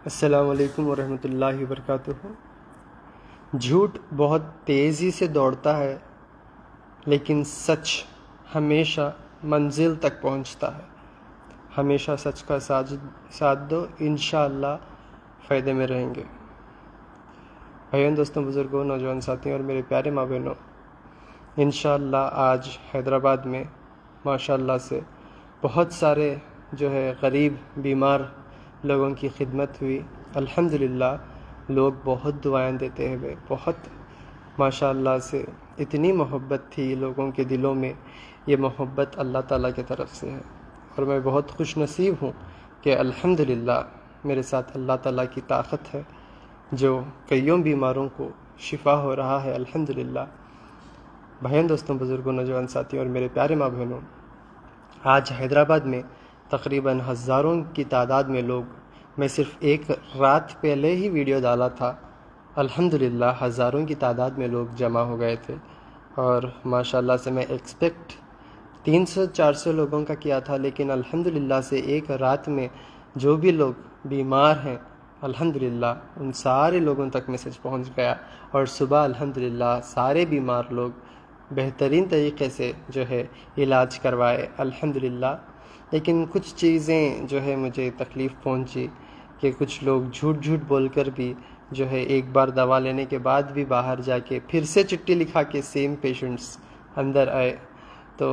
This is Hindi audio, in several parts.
अस्सलामु अलैकुम वरहमतुल्लाहि वबरकातुहू। झूठ बहुत तेज़ी से दौड़ता है, लेकिन सच हमेशा मंजिल तक पहुंचता है। हमेशा सच का साथ दो, इंशाअल्लाह फ़ायदे में रहेंगे। भाइयों, दोस्तों, बुज़ुर्गों, नौजवान साथियों और मेरे प्यारे माँ बहनों, इंशाअल्लाह आज हैदराबाद में माशाअल्लाह से बहुत सारे गरीब बीमार लोगों की खिदमत हुई। अल्हम्दुलिल्लाह लोग बहुत दुआएं देते हुए, बहुत माशाअल्लाह से इतनी मोहब्बत थी लोगों के दिलों में। ये मोहब्बत अल्लाह ताला की तरफ से है और मैं बहुत खुश नसीब हूँ कि अल्हम्दुलिल्लाह मेरे साथ अल्लाह ताला की ताकत है जो कईयों बीमारों को शिफा हो रहा है। अल्हम्दुलिल्लाह। भाइयों, दोस्तों, बुज़ुर्गों, नौजवान साथियों और मेरे प्यारे माँ बहनों, आज हैदराबाद में तकरीबन हज़ारों की तादाद में लोग, मैं सिर्फ़ एक रात पहले ही वीडियो डाला था, अल्हम्दुलिल्लाह हज़ारों की तादाद में लोग जमा हो गए थे। और माशाल्लाह से मैं एक्सपेक्ट 300-400 लोगों का किया था, लेकिन अल्हम्दुलिल्लाह से एक रात में जो भी लोग बीमार हैं, अल्हम्दुलिल्लाह उन सारे लोगों तक मैसेज पहुंच गया और सुबह अल्हम्दुलिल्लाह सारे बीमार लोग बेहतरीन तरीके से इलाज करवाए अल्हम्दुलिल्लाह। लेकिन कुछ चीज़ें मुझे तकलीफ़ पहुंची कि कुछ लोग झूठ बोलकर भी एक बार दवा लेने के बाद भी बाहर जाके फिर से चिट्ठी लिखा के सेम पेशेंट्स अंदर आए। तो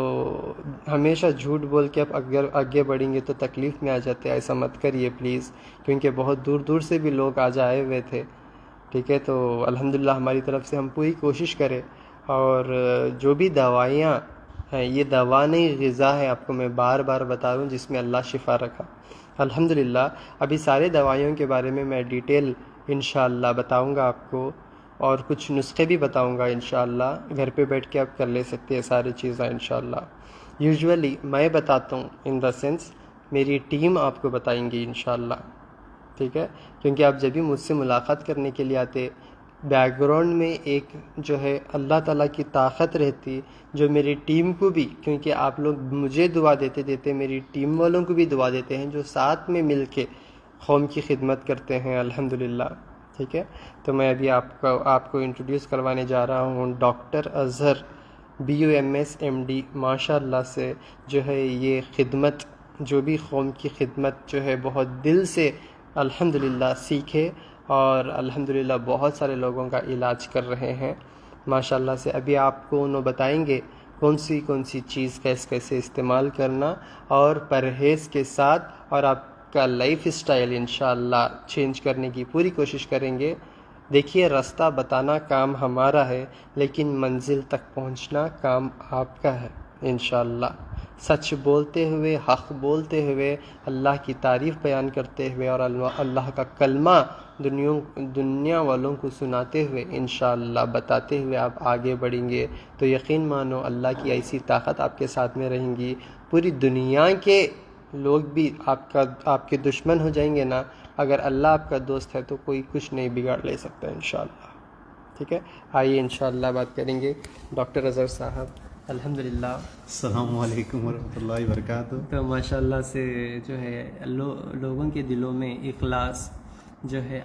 हमेशा झूठ बोल के आप अगर आगे बढ़ेंगे तो तकलीफ़ में आ जाते हैं। ऐसा मत करिए प्लीज़, क्योंकि बहुत दूर दूर से भी लोग आज आए हुए थे। ठीक है, तो अल्हम्दुलिल्लाह हमारी तरफ से हम पूरी कोशिश करें। और जो भी दवाइयाँ हैं, ये दवा नहीं, ग़िज़ा है। आपको मैं बार बार बता रहा हूँ, जिसमें अल्लाह शिफ़ा रखा। अल्हम्दुलिल्लाह अभी सारे दवाइयों के बारे में मैं डिटेल इंशाअल्लाह बताऊँगा आपको, और कुछ नुस्खे भी बताऊँगा इंशाअल्लाह। घर पे बैठ के आप कर ले सकते हैं सारी चीज़ें इंशाअल्लाह। यूजुअली मैं बताता हूँ, इन द सेंस मेरी टीम आपको बताएंगी इंशाअल्लाह। ठीक है, क्योंकि आप जब भी मुझसे मुलाकात करने के लिए आते, बैकग्राउंड में एक अल्लाह ताला की ताकत रहती, जो मेरी टीम को भी, क्योंकि आप लोग मुझे दुआ देते देते मेरी टीम वालों को भी दुआ देते हैं, जो साथ में मिल के कौम की खिदमत करते हैं अल्हम्दुलिल्लाह। ठीक है, तो मैं अभी आपको इंट्रोड्यूस करवाने जा रहा हूँ डॉक्टर अज़हर BUMS MD। माशाअल्लाह से ये खिदमत, जो भी कौम की खिदमत बहुत दिल से अल्हम्दुलिल्लाह सीखे और अल्हम्दुलिल्लाह बहुत सारे लोगों का इलाज कर रहे हैं माशाअल्लाह से। अभी आपको उन्होंने बताएंगे कौन सी चीज़ कैसे इस्तेमाल करना, और परहेज़ के साथ, और आपका लाइफ स्टाइल इंशाअल्लाह चेंज करने की पूरी कोशिश करेंगे। देखिए, रास्ता बताना काम हमारा है, लेकिन मंजिल तक पहुंचना काम आपका है इंशाअल्लाह। सच बोलते हुए, हक़ बोलते हुए, अल्लाह की तारीफ़ बयान करते हुए और अल्लाह का कलमा दुनिया वालों को सुनाते हुए इंशाअल्लाह बताते हुए आप आगे बढ़ेंगे तो यकीन मानो अल्लाह की ऐसी ताकत आपके साथ में रहेंगी। पूरी दुनिया के लोग भी आपके दुश्मन हो जाएंगे ना, अगर अल्लाह आपका दोस्त है तो कोई कुछ नहीं बिगाड़ ले सकता इंशाअल्लाह। ठीक है, आइए इंशाअल्लाह बात करेंगे डॉक्टर अज़हर साहब। अल्हम्दुलिल्लाह। अस्सलामु अलैकुम वरहमतुल्लाहि वबरकातुहू। तो माशाअल्लाह से लोगों के दिलों में इखलास,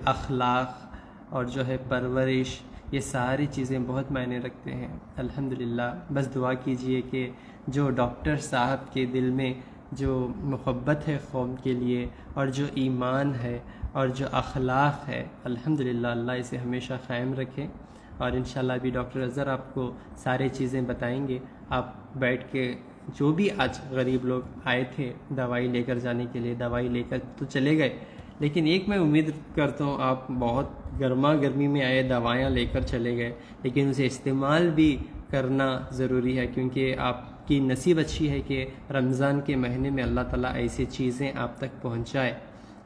अखलाक और परवरिश, ये सारी चीज़ें बहुत मायने रखते हैं अल्हम्दुलिल्लाह। बस दुआ कीजिए कि जो डॉक्टर साहब के दिल में जो मोहब्बत है कौम के लिए, और जो ईमान है और जो अखलाक है, अल्हम्दुलिल्लाह अल्लाह इसे हमेशा क़ायम रखे। और इंशाल्लाह अभी डॉक्टर अज़हर आपको सारी चीज़ें बताएंगे। आप बैठ के, जो भी आज गरीब लोग आए थे दवाई लेकर जाने के लिए, दवाई लेकर तो चले गए, लेकिन एक मैं उम्मीद करता हूँ आप बहुत गर्मा गर्मी में आए, दवाइयाँ लेकर चले गए, लेकिन उसे इस्तेमाल भी करना ज़रूरी है, क्योंकि आपकी नसीब अच्छी है कि रमज़ान के महीने में अल्लाह ताला ऐसी चीज़ें आप तक पहुँचाए।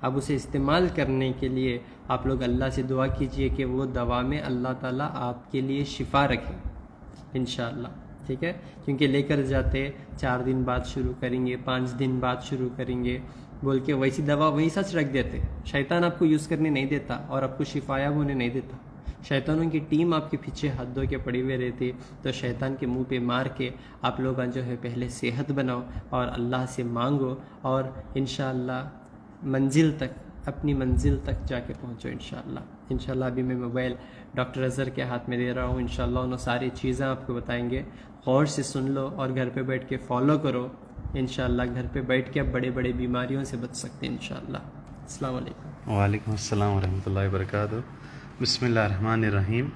अब उसे इस्तेमाल करने के लिए आप लोग अल्लाह से दुआ कीजिए कि वो दवा में अल्लाह ताला आपके लिए शिफा रखे इंशाअल्लाह। ठीक है, क्योंकि लेकर जाते 4 दिन बाद शुरू करेंगे, 5 दिन बाद शुरू करेंगे बोल के वैसी दवा वही सच रख देते। शैतान आपको यूज़ करने नहीं देता और आपको शिफायाब होने नहीं देता। शैतानों की टीम आपके पीछे हाथ धो के पड़ी हुए रहती, तो शैतान के मुंह पे मार के आप लोग पहले सेहत बनाओ और अल्लाह से मांगो, और इंशाअल्लाह मंजिल तक अपनी मंजिल तक जाके पहुँचो इंशाल्लाह। इंशाल्लाह अभी मैं मोबाइल डॉक्टर अज़हर के हाथ में दे रहा हूँ, इंशाल्लाह उन्होंने सारी चीज़ें आपको बताएंगे, गौर से सुन लो और घर पे बैठ के फॉलो करो। इंशाल्लाह घर पे बैठ के आप बड़े बड़े बीमारियों से बच सकते हैं इंशाल्लाह। अस्सलाम वालेकुम। वालेकुम अस्सलाम वरहमतुल्लाहि वबरकातुहू। बिस्मिल्लाहिर्रहमानिर्रहीम।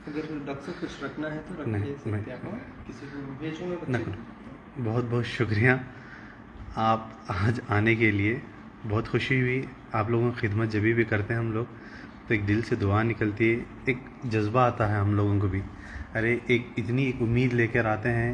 अगर डॉक्टर साहब कुछ रखना है तो रख नहीं, मैं- सकते आप, किसी को भेजो मैं न बच्चे बहुत बहुत शुक्रिया आप आज आने के लिए। बहुत खुशी हुई। आप लोगों की खिदमत जब भी करते हैं हम लोग तो एक दिल से दुआ निकलती है, एक जज्बा आता है हम लोगों को भी। अरे एक इतनी एक उम्मीद लेकर आते हैं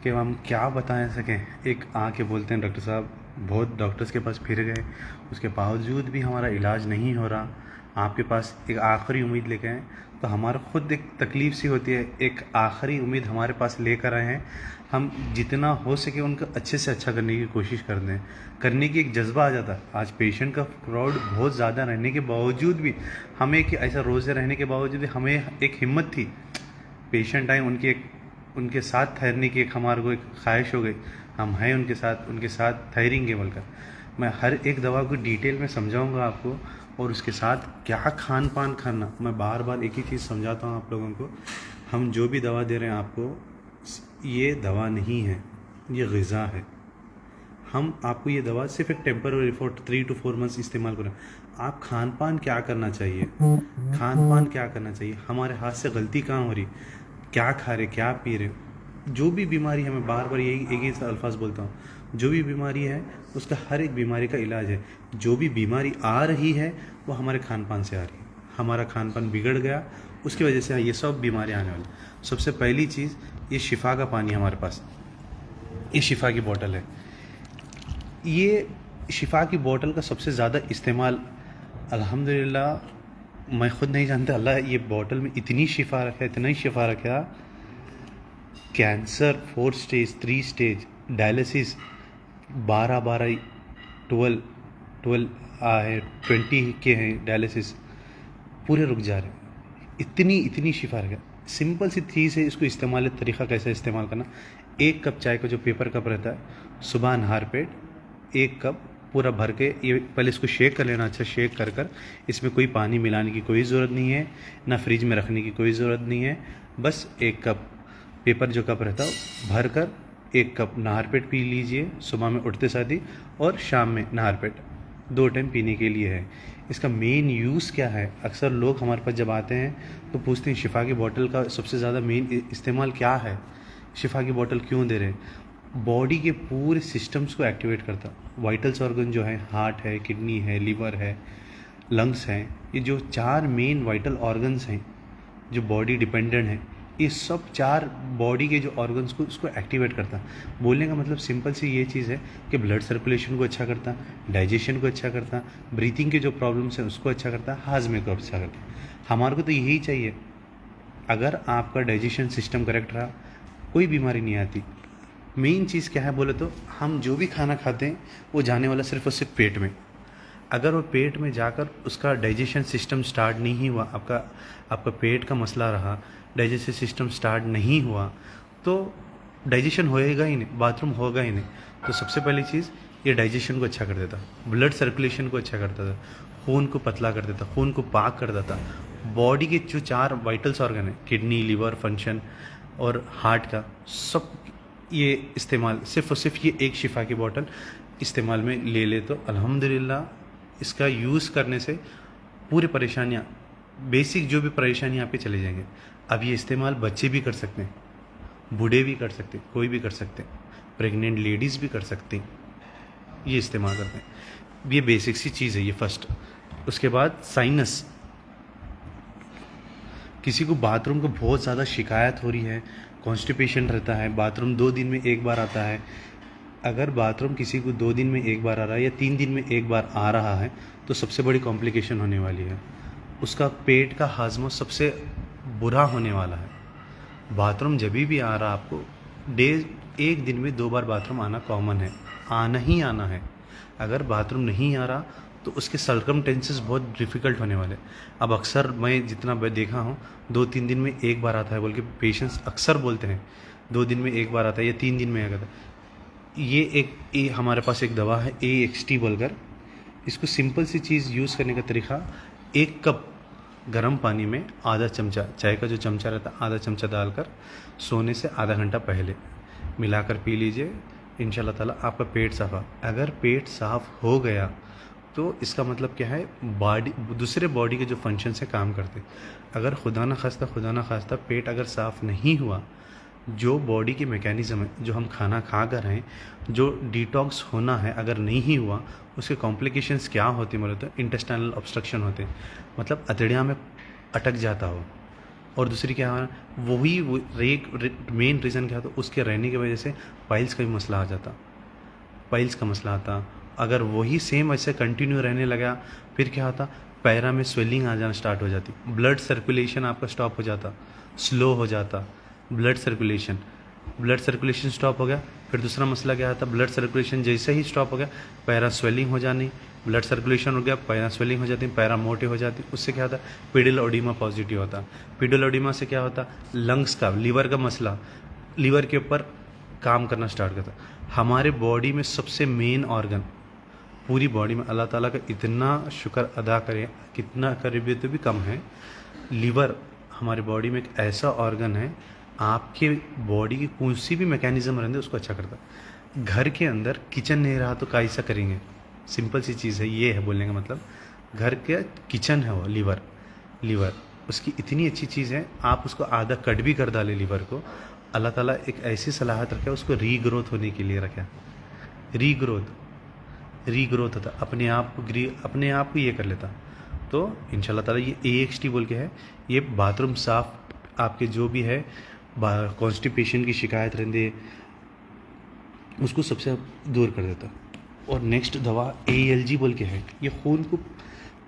कि हम क्या बता सकें। एक आके बोलते हैं डॉक्टर साहब, बहुत डॉक्टर्स के पास फिर गए, उसके बावजूद भी हमारा इलाज नहीं हो रहा, आपके पास एक आखिरी उम्मीद लेकर आए। तो हमारा खुद एक तकलीफ़ सी होती है, एक आखिरी उम्मीद हमारे पास लेकर आए हैं। हम जितना हो सके उनको अच्छे से अच्छा करने की कोशिश कर दें, करने की एक जज्बा आ जाता है। आज पेशेंट का क्राउड बहुत ज़्यादा रहने के बावजूद भी हमें कि ऐसा रोज़े रहने के बावजूद भी हमें एक हिम्मत थी। पेशेंट आए, उनके साथ ठहरने की एक हमारे को एक ख्वाहिश हो गई, हम हैं उनके साथ ठहरेंगे बोलकर। मैं हर एक दवा को डिटेल में समझाऊंगा आपको, और उसके साथ क्या खान पान खाना। मैं बार बार एक ही चीज़ समझाता हूँ आप लोगों को, हम जो भी दवा दे रहे हैं आपको, ये दवा नहीं है, ये ग़िज़ा है। हम आपको ये दवा सिर्फ एक टेम्पररी फॉर 3 to 4 मंथ्स इस्तेमाल करें। आप खान पान क्या करना चाहिए, खान पान क्या करना चाहिए, हमारे हाथ से गलती कहाँ हो रही, क्या खा रहे, क्या पी रहे। जो भी बीमारी, हमें बार बार यही एक ही अल्फाज बोलता हूँ, जो भी बीमारी है उसका हर एक बीमारी का इलाज है। जो भी बीमारी आ रही है वो हमारे खान पान से आ रही है। हमारा खान पान बिगड़ गया, उसकी वजह से ये सब बीमारी आने वाली। सबसे पहली चीज़, ये शिफा का पानी हमारे पास, ये शिफा की बोतल है। ये शिफा की बोतल का सबसे ज़्यादा इस्तेमाल अल्हम्दुलिल्लाह मैं ख़ुद नहीं जानता, अल्लाह ये बोतल में इतनी शिफा रखा, इतना ही शिफा रखा। कैंसर 4 स्टेज, 3 स्टेज, डायलिसिस 12 है, 20 के हैं डायलिसिस, पूरे रुक जा रहे हैं। इतनी शिफा रखा। सिंपल सी चीज़ है, इसको इस्तेमाल तरीक़ा कैसे इस्तेमाल करना। 1 कप चाय का जो पेपर कप रहता है, सुबह नहार पेट 1 कप पूरा भर के, ये पहले इसको शेक कर लेना। अच्छा शेक कर इसमें कोई पानी मिलाने की कोई ज़रूरत नहीं है, ना फ्रिज में रखने की कोई ज़रूरत नहीं है। बस 1 कप पेपर जो कप रहता है भर कर 1 कप नहर पेट पी लीजिए, सुबह में उठते साथ ही, और शाम में नहर पेट 2 टाइम पीने के लिए है। इसका मेन यूज़ क्या है, अक्सर लोग हमारे पास जब आते हैं तो पूछते हैं शिफा की बोतल का सबसे ज़्यादा मेन इस्तेमाल क्या है, शिफा की बोतल क्यों दे रहे हैं। बॉडी के पूरे सिस्टम्स को एक्टिवेट करता। वाइटल्स ऑर्गन जो है, हार्ट है, किडनी है, लीवर है, लंग्स हैं, ये जो 4 मेन वाइटल ऑर्गन्स हैं जो बॉडी डिपेंडेंट हैं, ये सब 4 बॉडी के जो ऑर्गन्स को उसको एक्टिवेट करता। बोलने का मतलब सिंपल सी ये चीज़ है कि ब्लड सर्कुलेशन को अच्छा करता, डाइजेशन को अच्छा करता, ब्रीथिंग के जो प्रॉब्लम्स हैं उसको अच्छा करता, हाजमे को अच्छा करता। हमारे को तो यही चाहिए। अगर आपका डाइजेशन सिस्टम करेक्ट रहा, कोई बीमारी नहीं आती। मेन चीज़ क्या है बोले तो, हम जो भी खाना खाते हैं वो जाने वाला सिर्फ और सिर्फ पेट में। अगर वो पेट में जाकर उसका डाइजेशन सिस्टम स्टार्ट नहीं हुआ, आपका पेट का मसला रहा, डाइजेस्टिव सिस्टम स्टार्ट नहीं हुआ, तो डाइजेशन होएगा ही नहीं, बाथरूम होगा ही नहीं। तो सबसे पहली चीज़, ये डाइजेशन को अच्छा कर देता, ब्लड सर्कुलेशन को अच्छा करता था, खून को पतला कर देता, खून को पाक कर देता। बॉडी के जो 4 वाइटल्स ऑर्गन है, किडनी, लीवर फंक्शन और हार्ट का, सब ये इस्तेमाल सिर्फ और सिर्फ ये एक शिफा की बोतल इस्तेमाल में ले तो अल्हम्दुलिल्लाह इसका यूज़ करने से पूरी परेशानियाँ, बेसिक जो भी परेशानियाँ पे चले जाएंगे। अब ये इस्तेमाल बच्चे भी कर सकते हैं, बूढ़े भी कर सकते हैं, कोई भी कर सकते हैं, प्रेग्नेंट लेडीज़ भी कर सकती हैं, ये इस्तेमाल करते हैं। ये बेसिक सी चीज़ है ये फर्स्ट। उसके बाद साइनस, किसी को बाथरूम को बहुत ज़्यादा शिकायत हो रही है, कॉन्स्टिपेशन रहता है, बाथरूम 2 दिन में 1 बार आता है। अगर बाथरूम किसी को 2 दिन में 1 बार आ रहा है या 3 दिन में 1 बार आ रहा है, तो सबसे बड़ी कॉम्प्लिकेशन होने वाली है। उसका पेट का हाजमा सबसे बुरा होने वाला है। बाथरूम जब भी आ रहा आपको, 1 दिन में 2 बार बाथरूम आना कॉमन है, आना ही आना है। अगर बाथरूम नहीं आ रहा तो उसके सर्कमटेंसेस बहुत डिफ़िकल्ट होने वाले। अब अक्सर मैं जितना देखा हूँ, 2-3 दिन में 1 बार आता है बोल के पेशेंट्स अक्सर बोलते हैं, 2 दिन में 1 बार आता है या 3 दिन में आता है। ये हमारे पास एक दवा है AXT बोलकर, इसको सिंपल सी चीज़ यूज़ करने का तरीका, 1 कप गर्म पानी में आधा चमचा, चाय का जो चमचा रहता है आधा चमचा डालकर सोने से आधा घंटा पहले मिलाकर पी लीजिए। इंशाल्लाह ताला आपका पेट साफ़। अगर पेट साफ़ हो गया तो इसका मतलब क्या है, बॉडी दूसरे बॉडी के जो फंक्शन से काम करते। अगर खुदा न खास्ता पेट अगर साफ़ नहीं हुआ, जो बॉडी के मैकेनिज़्म है, जो हम खाना खा कर हैं, जो डिटॉक्स होना है, अगर नहीं ही हुआ, उसके कॉम्प्लिकेशंस क्या होते हैं बोले तो इंटेस्टाइनल ऑब्स्ट्रक्शन होते हैं, मतलब अतड़ियाँ में अटक जाता हो। और दूसरी क्या है, वही मेन रीज़न क्या होता, उसके रहने की वजह से पाइल्स का भी मसला आ जाता, पाइल्स का मसला आता। अगर वही सेम ऐसे कंटिन्यू रहने लगा, फिर क्या होता, पैरा में स्वेलिंग आ जाना स्टार्ट हो जाती, ब्लड सर्कुलेशन आपका स्टॉप हो जाता, स्लो हो जाता ब्लड सर्कुलेशन स्टॉप हो गया। फिर दूसरा मसला क्या आता, ब्लड सर्कुलेशन जैसे ही स्टॉप हो गया, पैरा स्वेलिंग हो जानी, ब्लड सर्कुलेशन हो गया, पैरा स्वेलिंग हो जाती, पैरा मोटे हो जाती। उससे क्या होता, पीडल ओडिमा पॉजिटिव होता। पीडल ओडिमा से क्या होता, लंग्स का, लीवर का मसला, लीवर के ऊपर काम करना स्टार्ट करता। हमारे बॉडी में सबसे मेन ऑर्गन, पूरी बॉडी में अल्लाह ताला का इतना शुक्र अदा करें, कितना करीब तो भी कम है, लीवर हमारे बॉडी में एक ऐसा ऑर्गन है, आपके बॉडी की कोई सी भी मैकेनिज्म रहते उसको अच्छा करता। घर के अंदर किचन नहीं रहा तो कैसा करेंगे, सिंपल सी चीज़ है, ये है बोलने का मतलब। घर के किचन है वो लीवर उसकी इतनी अच्छी चीज़ है, आप उसको आधा कट भी कर डाले लीवर को, अल्लाह ताला एक ऐसी सलाहत रखे, उसको रीग्रोथ होने के लिए रखा। रीग्रोथ होता, अपने आप को ये कर लेता। तो इंशाल्लाह ताला ये AXT बोल के है, ये बाथरूम साफ आपके जो भी है कॉन्स्टिपेशन की शिकायत रहती है उसको सबसे दूर कर देता। और नेक्स्ट दवा ALG बोल के है, ये खून को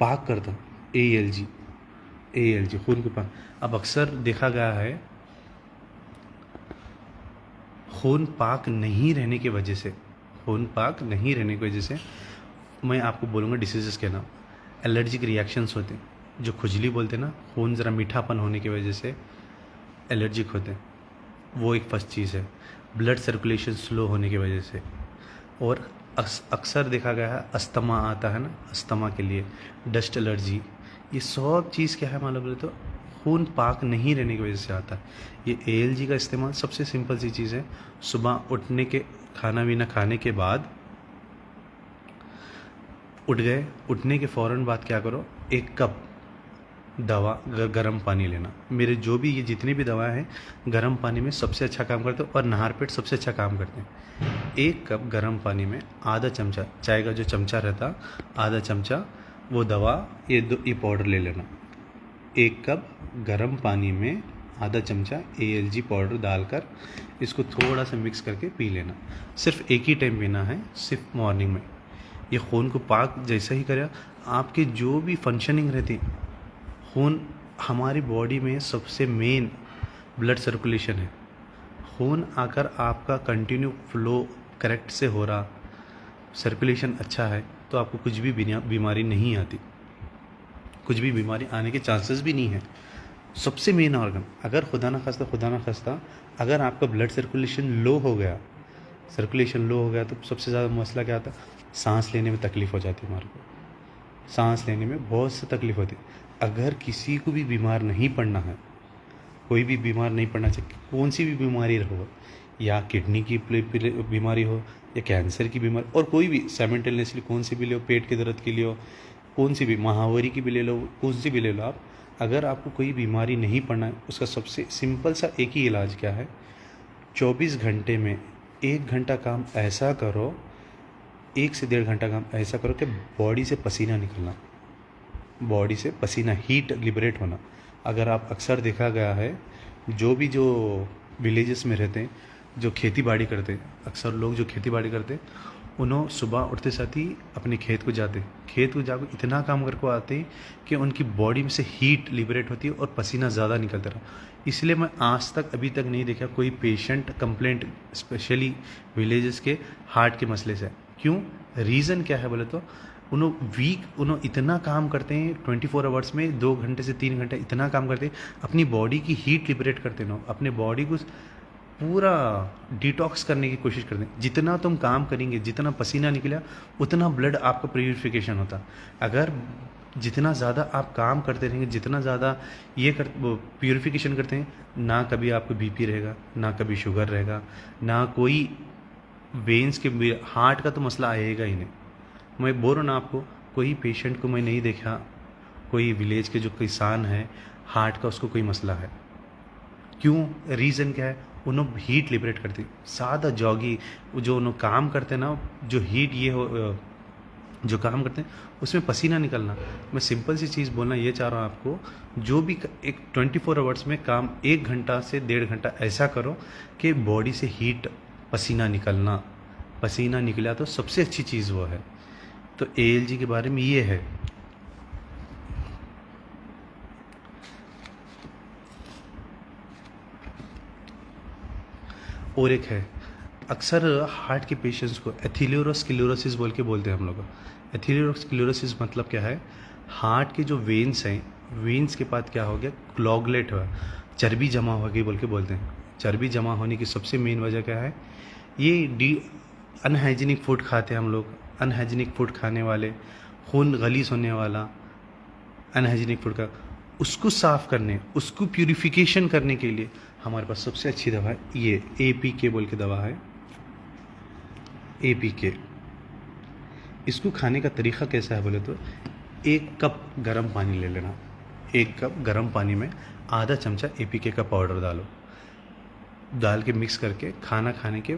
पाक करता। ALG खून को पाक। अब अक्सर देखा गया है खून पाक नहीं रहने की वजह से मैं आपको बोलूँगा डिसीज़ेस के नाम, एलर्जिक रिएक्शंस होते हैं, जो खुजली बोलते हैं ना, खून ज़रा मीठापन होने की वजह से एलर्जिक होते हैं, वो एक फर्स्ट चीज़ है। ब्लड सर्कुलेशन स्लो होने की वजह से, और अक्सर देखा गया है अस्थमा आता है ना, अस्थमा के लिए डस्ट एलर्जी, ये सब चीज़ क्या है मालूम बोले तो खून पाक नहीं रहने की वजह से आता है। ये ALG का इस्तेमाल सबसे सिंपल सी चीज़ है, सुबह उठने के खाना पीना खाने के बाद उठने के फ़ौरन बाद क्या करो, 1 कप दवा गर्म पानी लेना। मेरे जो भी ये जितनी भी दवाएं हैं गर्म पानी में सबसे अच्छा काम करते हैं, और नहर पेट सबसे अच्छा काम करते हैं। 1 कप गर्म पानी में आधा चमचा, चाय का जो चमचा रहता आधा चमचा वो दवा, ये पाउडर ले लेना। 1 कप गर्म पानी में आधा चमचा ALG पाउडर डालकर इसको थोड़ा सा मिक्स करके पी लेना। सिर्फ एक ही टाइम पीना है, सिर्फ मॉर्निंग में। ये खून को पाक जैसा ही करे, आपके जो भी फंक्शनिंग रहती, खून हमारी बॉडी में सबसे मेन ब्लड सर्कुलेशन है। खून आकर आपका कंटिन्यू फ्लो करेक्ट से हो रहा, सर्कुलेशन अच्छा है, तो आपको कुछ भी बीमारी नहीं आती, कुछ भी बीमारी आने के चांसेस भी नहीं है। सबसे मेन ऑर्गन, अगर खुदा ना खास्ता अगर आपका ब्लड सर्कुलेशन लो हो गया तो सबसे ज़्यादा मसला क्या आता, सांस लेने में तकलीफ़ हो जाती है। हमारे को सांस लेने में बहुत सी तकलीफ़ होती है। अगर किसी को भी बीमार नहीं पड़ना है, कोई भी बीमार नहीं पड़ना चाहिए, कौन सी भी बीमारी हो, या किडनी की बीमारी हो, या कैंसर की बीमारी, और कोई भी साइमल्टेनियसली कौन सी भी ले लो, पेट के दर्द के लिए हो, कौन सी भी महावरी की भी ले लो, कौन सी भी ले लो आप, अगर आपको कोई बीमारी नहीं पड़ना है, उसका सबसे सिंपल सा एक ही इलाज क्या है, 24 घंटे में 1 घंटा काम ऐसा करो, 1 से 1.5 घंटा काम ऐसा करो कि बॉडी से पसीना निकलना, बॉडी से पसीना, हीट लिबरेट होना। अगर आप अक्सर देखा गया है जो विलेजेस में रहते हैं, जो खेती बाड़ी करते हैं, अक्सर लोग जो खेती बाड़ी करते हैं, उन्होंने सुबह उठते साथ ही अपने खेत को जाकर इतना काम करके आते हैं कि उनकी बॉडी में से हीट लिबरेट होती है और पसीना ज़्यादा निकलता रहा। इसलिए मैं आज तक अभी तक नहीं देखा कोई पेशेंट कंप्लेंट, स्पेशली विलेजेस के हार्ट के मसले से। क्यों, रीज़न क्या है बोले तो उन्होंने इतना काम करते हैं 24 आवर्स में, 2 घंटे से 3 घंटे इतना काम करते हैं, अपनी बॉडी की हीट लिबरेट करते हैं, अपने बॉडी को पूरा डिटॉक्स करने की कोशिश करते हैं। जितना तुम काम करेंगे, जितना पसीना निकला, उतना ब्लड आपका प्यूरिफिकेशन होता। अगर जितना ज़्यादा आप काम करते रहेंगे, जितना ज़्यादा ये प्यूरिफिकेशन करते हैं, ना कभी आपको बीपी रहेगा, ना कभी शुगर रहेगा, ना कोई वेन्स के हार्ट का तो मसला आएगा ही नहीं। मैं बोल रहा हूँ ना आपको, कोई पेशेंट को मैं नहीं देखा, कोई विलेज के जो किसान है हार्ट का उसको कोई मसला है। क्यों? रीज़न क्या है? उन्होंने हीट लिबरेट करती। सादा जॉगी जो उन्होंने काम करते हैं ना, जो हीट ये हो जो काम करते हैं उसमें पसीना निकलना। मैं सिंपल सी चीज़ बोलना ये चाह रहा हूँ आपको, जो भी एक 24 आवर्स में काम 1 घंटा से 1.5 घंटा ऐसा करो कि बॉडी से हीट पसीना निकलना। पसीना निकला तो सबसे अच्छी चीज़ वो है। तो ALG के बारे में ये है। और एक है, अक्सर हार्ट के पेशेंट्स को एथेरोस्क्लेरोसिस बोल के बोलते हैं हम लोग। एथेरोस्क्लेरोसिस मतलब क्या है? हार्ट के जो वेन्स हैं, वेन्स के पास क्या हो गया, क्लॉगलेट हुआ, चर्बी जमा हो गई बोल के बोलते हैं। चर्बी जमा होने की सबसे मेन वजह क्या है? ये अनहाइजीनिक फूड खाते हैं हम लोग। अनहाइजीनिक फूड खाने वाले, खून गलीज होने वाला अनहाइजीनिक फूड का, उसको साफ़ करने, उसको प्यूरिफिकेशन करने के लिए हमारे पास सबसे अच्छी दवा है ये APK बोल के दवा है, APK। इसको खाने का तरीक़ा कैसा है बोले तो, 1 कप गर्म पानी ले लेना। 1 कप गर्म पानी में आधा चमचा APK का पाउडर डाल के मिक्स करके खाना खाने के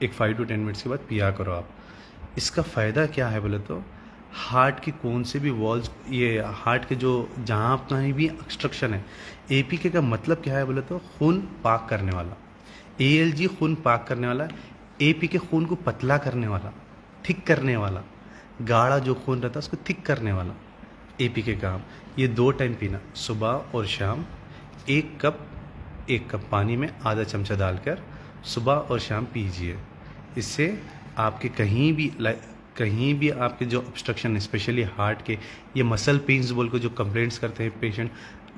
एक 5 to 10 मिनट्स के बाद पिया करो आप। इसका फ़ायदा क्या है बोले तो, हार्ट की कौन से भी वॉल्स, ये हार्ट के जो जहाँ अपना भी एक्सट्रक्शन है, APK का मतलब क्या है बोले तो, खून पाक करने वाला। ALG खून पाक करने वाला, APK खून को पतला करने वाला, थिक करने वाला। गाढ़ा जो खून रहता है उसको थिक करने वाला APK काम। ये 2 टाइम पीना, सुबह और शाम। 1 कप पानी में आधा चमचा डालकर सुबह और शाम पीजिए। इससे आपके कहीं भी आपके जो ऑब्स्ट्रक्शन, स्पेशली हार्ट के, ये मसल पेन्स बोल को जो कंप्लेंट्स करते हैं पेशेंट,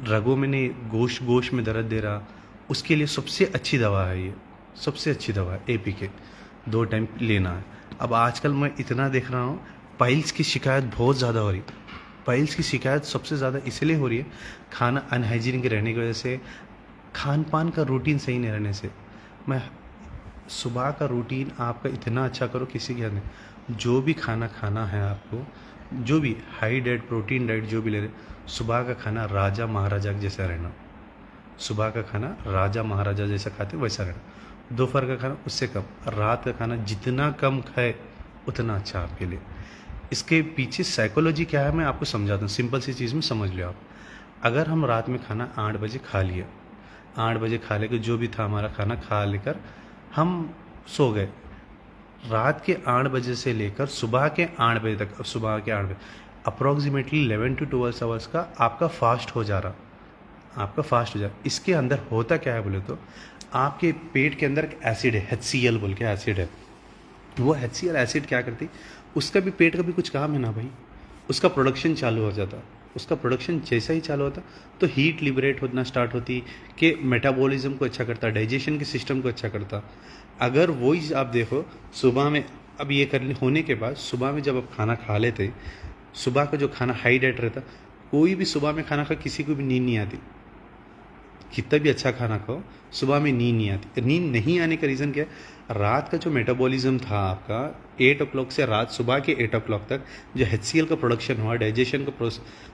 रगों में नहीं, गोश्त में दर्द दे रहा, उसके लिए सबसे अच्छी दवा है ये। सबसे अच्छी दवा है APK। 2 टाइम लेना है। अब आजकल मैं इतना देख रहा हूँ, पाइल्स की शिकायत बहुत ज़्यादा हो रही। पाइल्स की शिकायत सबसे ज़्यादा इसलिए हो रही है, खाना अनहाइजीनिक रहने की वजह से, खान पान का रूटीन सही नहीं रहने से। मैं सुबह का रूटीन आपका इतना अच्छा करो, किसी के नहीं, जो भी खाना खाना है आपको, जो भी हाई डाइट, प्रोटीन डाइट जो भी ले रहे, सुबह का खाना राजा महाराजा जैसा रहना। सुबह का खाना राजा महाराजा जैसा खाते वैसा रहना। दोपहर का खाना उससे कम, रात का खाना जितना कम खाए उतना अच्छा आपके लिए। इसके पीछे साइकोलॉजी क्या है मैं आपको समझाता हूँ, सिंपल सी चीज़ में समझ लो आप। अगर हम रात में खाना 8 बजे खा लिए, 8 बजे खा लेकर जो भी था हमारा खाना खा लेकर हम सो गए, रात के 8 बजे से लेकर सुबह के 8 बजे तक, सुबह के 8 बजे अप्रॉक्सीमेटली 11 to 12 आवर्स का आपका फास्ट हो जा रहा, आपका फास्ट हो जा रहा। इसके अंदर होता क्या है बोले तो, आपके पेट के अंदर एक एसिड है, HCl बोल के एसिड है। वो HCl एसिड क्या करती, उसका भी पेट का भी कुछ काम है ना भाई, उसका प्रोडक्शन चालू हो जाता। उसका प्रोडक्शन जैसा ही चालू होता तो हीट लिबरेट होना स्टार्ट होती, कि मेटाबॉलिज्म को अच्छा करता, डाइजेशन के सिस्टम को अच्छा करता। अगर वही आप देखो सुबह में, अब ये करने होने के बाद सुबह में जब आप खाना खा लेते, सुबह का जो खाना हाई डाइट रहता, कोई भी सुबह में खाना खा किसी को भी नींद नहीं आती। कितना भी अच्छा खाना खाओ, सुबह में नींद नहीं आती। नींद नहीं आने का रीज़न क्या है? रात का जो मेटाबॉलिज्म था आपका 8 o'clock से रात सुबह के 8 o'clock तक जो HCl का प्रोडक्शन हुआ, डाइजेशन का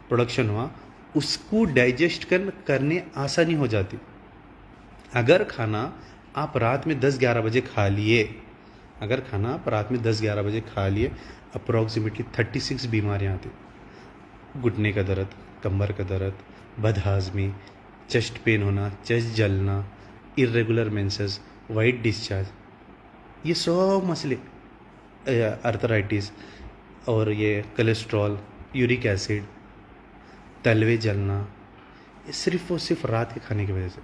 प्रोडक्शन हुआ, उसको डाइजेस्ट करने आसानी हो जाती। अगर खाना आप रात में 10-11 बजे खा लिए, अगर खाना आप रात में 10-11 बजे खा लिए, अप्रॉक्सीमेटली 36 बीमारियाँ आती। घुटने का दर्द, कमर का दर्द, बदहाजमी, चेस्ट पेन होना, चेस्ट जलना, इरेगुलर मेंसेस, वाइट डिस्चार्ज, ये सब मसले, अर्थराइटिस और ये कोलेस्ट्रॉल, यूरिक एसिड, तलवे जलना, ये सिर्फ और सिर्फ रात के खाने की वजह से।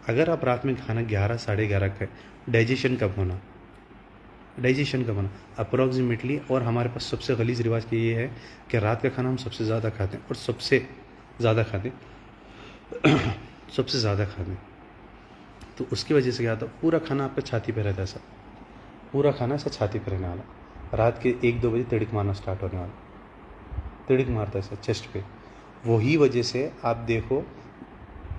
अगर आप रात में खाना 11 साढ़े 11 खाए, डाइजेशन कब होना, डाइजेशन कब होना अप्रॉक्सीमेटली। और हमारे पास सबसे गलीज़ रिवाज की ये है कि रात का खाना हम सबसे ज़्यादा खाते हैं, और सबसे ज़्यादा खाते हैं सबसे ज़्यादा खाते हैं। तो तो उसकी वजह से क्या होता है, पूरा खाना आपका छाती पे रहता है सर, पूरा खाना ऐसा छाती पे रहने वाला। रात के 1-2 बजे तिड़क मारना स्टार्ट होने वाला, तिड़क मारता है सर चेस्ट पे। वही वजह से आप देखो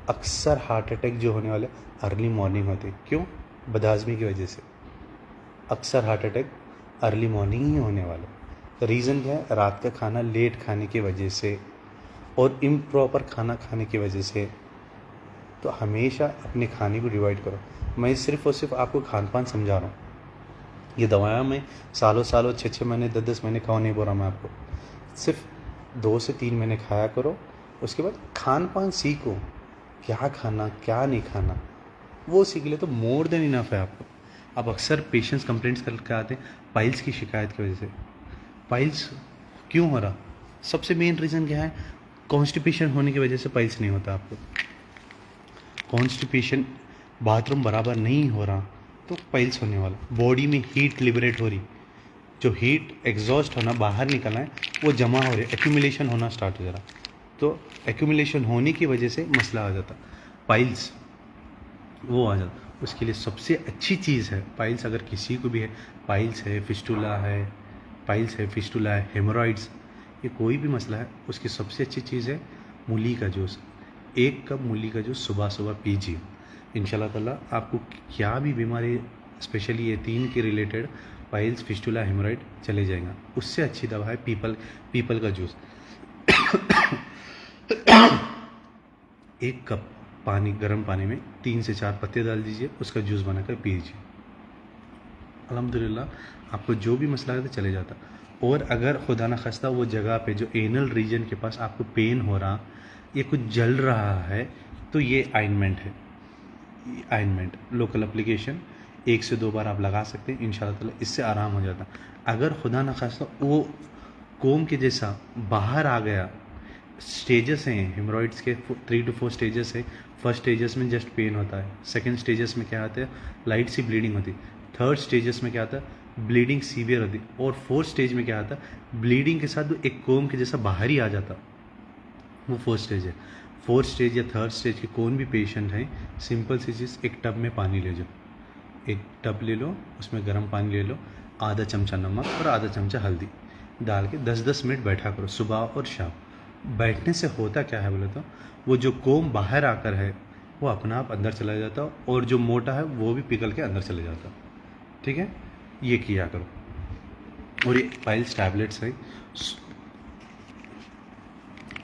अक्सर हार्ट अटैक जो होने वाले अर्ली मॉर्निंग होते हैं। क्यों? बदहज़मी की वजह से अक्सर हार्ट अटैक अर्ली मॉर्निंग ही होने वाले। तो रीज़न क्या है? रात का खाना लेट खाने की वजह से और इम्प्रॉपर खाना खाने की वजह से। तो हमेशा अपने खाने को डिवाइड करो। मैं सिर्फ़ और सिर्फ आपको खान पान समझा रहा हूँ, ये दवाएं मैं सालों 6-6 महीने 10-10 महीने खाओ नहीं बोल रहा मैं आपको। सिर्फ 2 से 3 महीने खाया करो, उसके बाद खान पान सीखो, क्या खाना क्या नहीं खाना वो सीख ले तो मोर देन इनफ है आपको। अब अक्सर पेशेंट्स कंप्लेंट्स करके आते हैं पाइल्स की शिकायत की वजह से। पाइल्स क्यों हो रहा? सबसे मेन रीज़न क्या है? कॉन्स्टिपेशन होने की वजह से पाइल्स नहीं होता आपको। कॉन्स्टिपेशन, बाथरूम बराबर नहीं हो रहा तो पाइल्स होने वाला। बॉडी में हीट लिबरेट हो रही, जो हीट एग्जॉस्ट होना बाहर निकलना है वो जमा हो रही, एक्यूमुलेशन होना स्टार्ट हो जा रहा। तो एक्यूमुलेशन होने की वजह से मसला आ जाता, पाइल्स वो आ जाता। उसके लिए सबसे अच्छी चीज़ है पाइल्स, अगर किसी को भी है पाइल्स है, फिस्टुला है, पाइल्स है, फिस्टुला है, हेमोरॉइड्स, ये कोई भी मसला है, उसकी सबसे अच्छी चीज़ है मूली का जूस। 1 कप मूली का जूस सुबह सुबह पीजिए, इंशाल्लाह ताला आपको क्या भी बीमारी, स्पेशली ये 3 के रिलेटेड पाइल्स, फिस्टुला, हेमोरॉइड चले जाएगा। उससे अच्छी दवा है पीपल का जूस। 1 कप पानी, गर्म पानी में 3 से 4 पत्ते डाल दीजिए, उसका जूस बनाकर पीजिए, अल्हम्दुलिल्लाह आपको जो भी मसला है तो चले जाता। और अगर खुदा न खास्ता वो जगह पे जो एनल रीजन के पास आपको पेन हो रहा, ये कुछ जल रहा है, तो ये आइनमेंट है, आइनमेंट लोकल एप्लीकेशन 1 से 2 बार आप लगा सकते हैं, इंशाल्लाह ताला इससे आराम हो जाता। अगर खुदा न खास्ता वो कोम के जैसा बाहर आ गया, स्टेजेस हैं हेमोरॉइड्स के 3 to 4 स्टेजेस है। फर्स्ट स्टेजेस में जस्ट पेन होता है, सेकंड स्टेजेस में क्या आता है, लाइट सी ब्लीडिंग होती है, थर्ड स्टेजेस में क्या आता है, ब्लीडिंग सीवियर होती है, और फोर्थ स्टेज में क्या आता है, ब्लीडिंग के साथ एक कोम के जैसा बाहर ही आ जाता, वो फोर्थ स्टेज है। फोर्थ स्टेज या थर्ड स्टेज के कौन भी पेशेंट हैं, सिंपल सी चीज़, एक टब में पानी ले जाओ, एक टब ले लो, उसमें गर्म पानी ले लो, आधा चमचा नमक और आधा चमचा हल्दी डाल के 10-10 मिनट बैठा करो सुबह और शाम। बैठने से होता क्या है बोले तो, वो जो कोम बाहर आकर है वो अपना आप अंदर चला जाता, और जो मोटा है वो भी पिघल के अंदर चले जाता। ठीक है, ये किया करो। और ये पाइल्स टैबलेट्स है,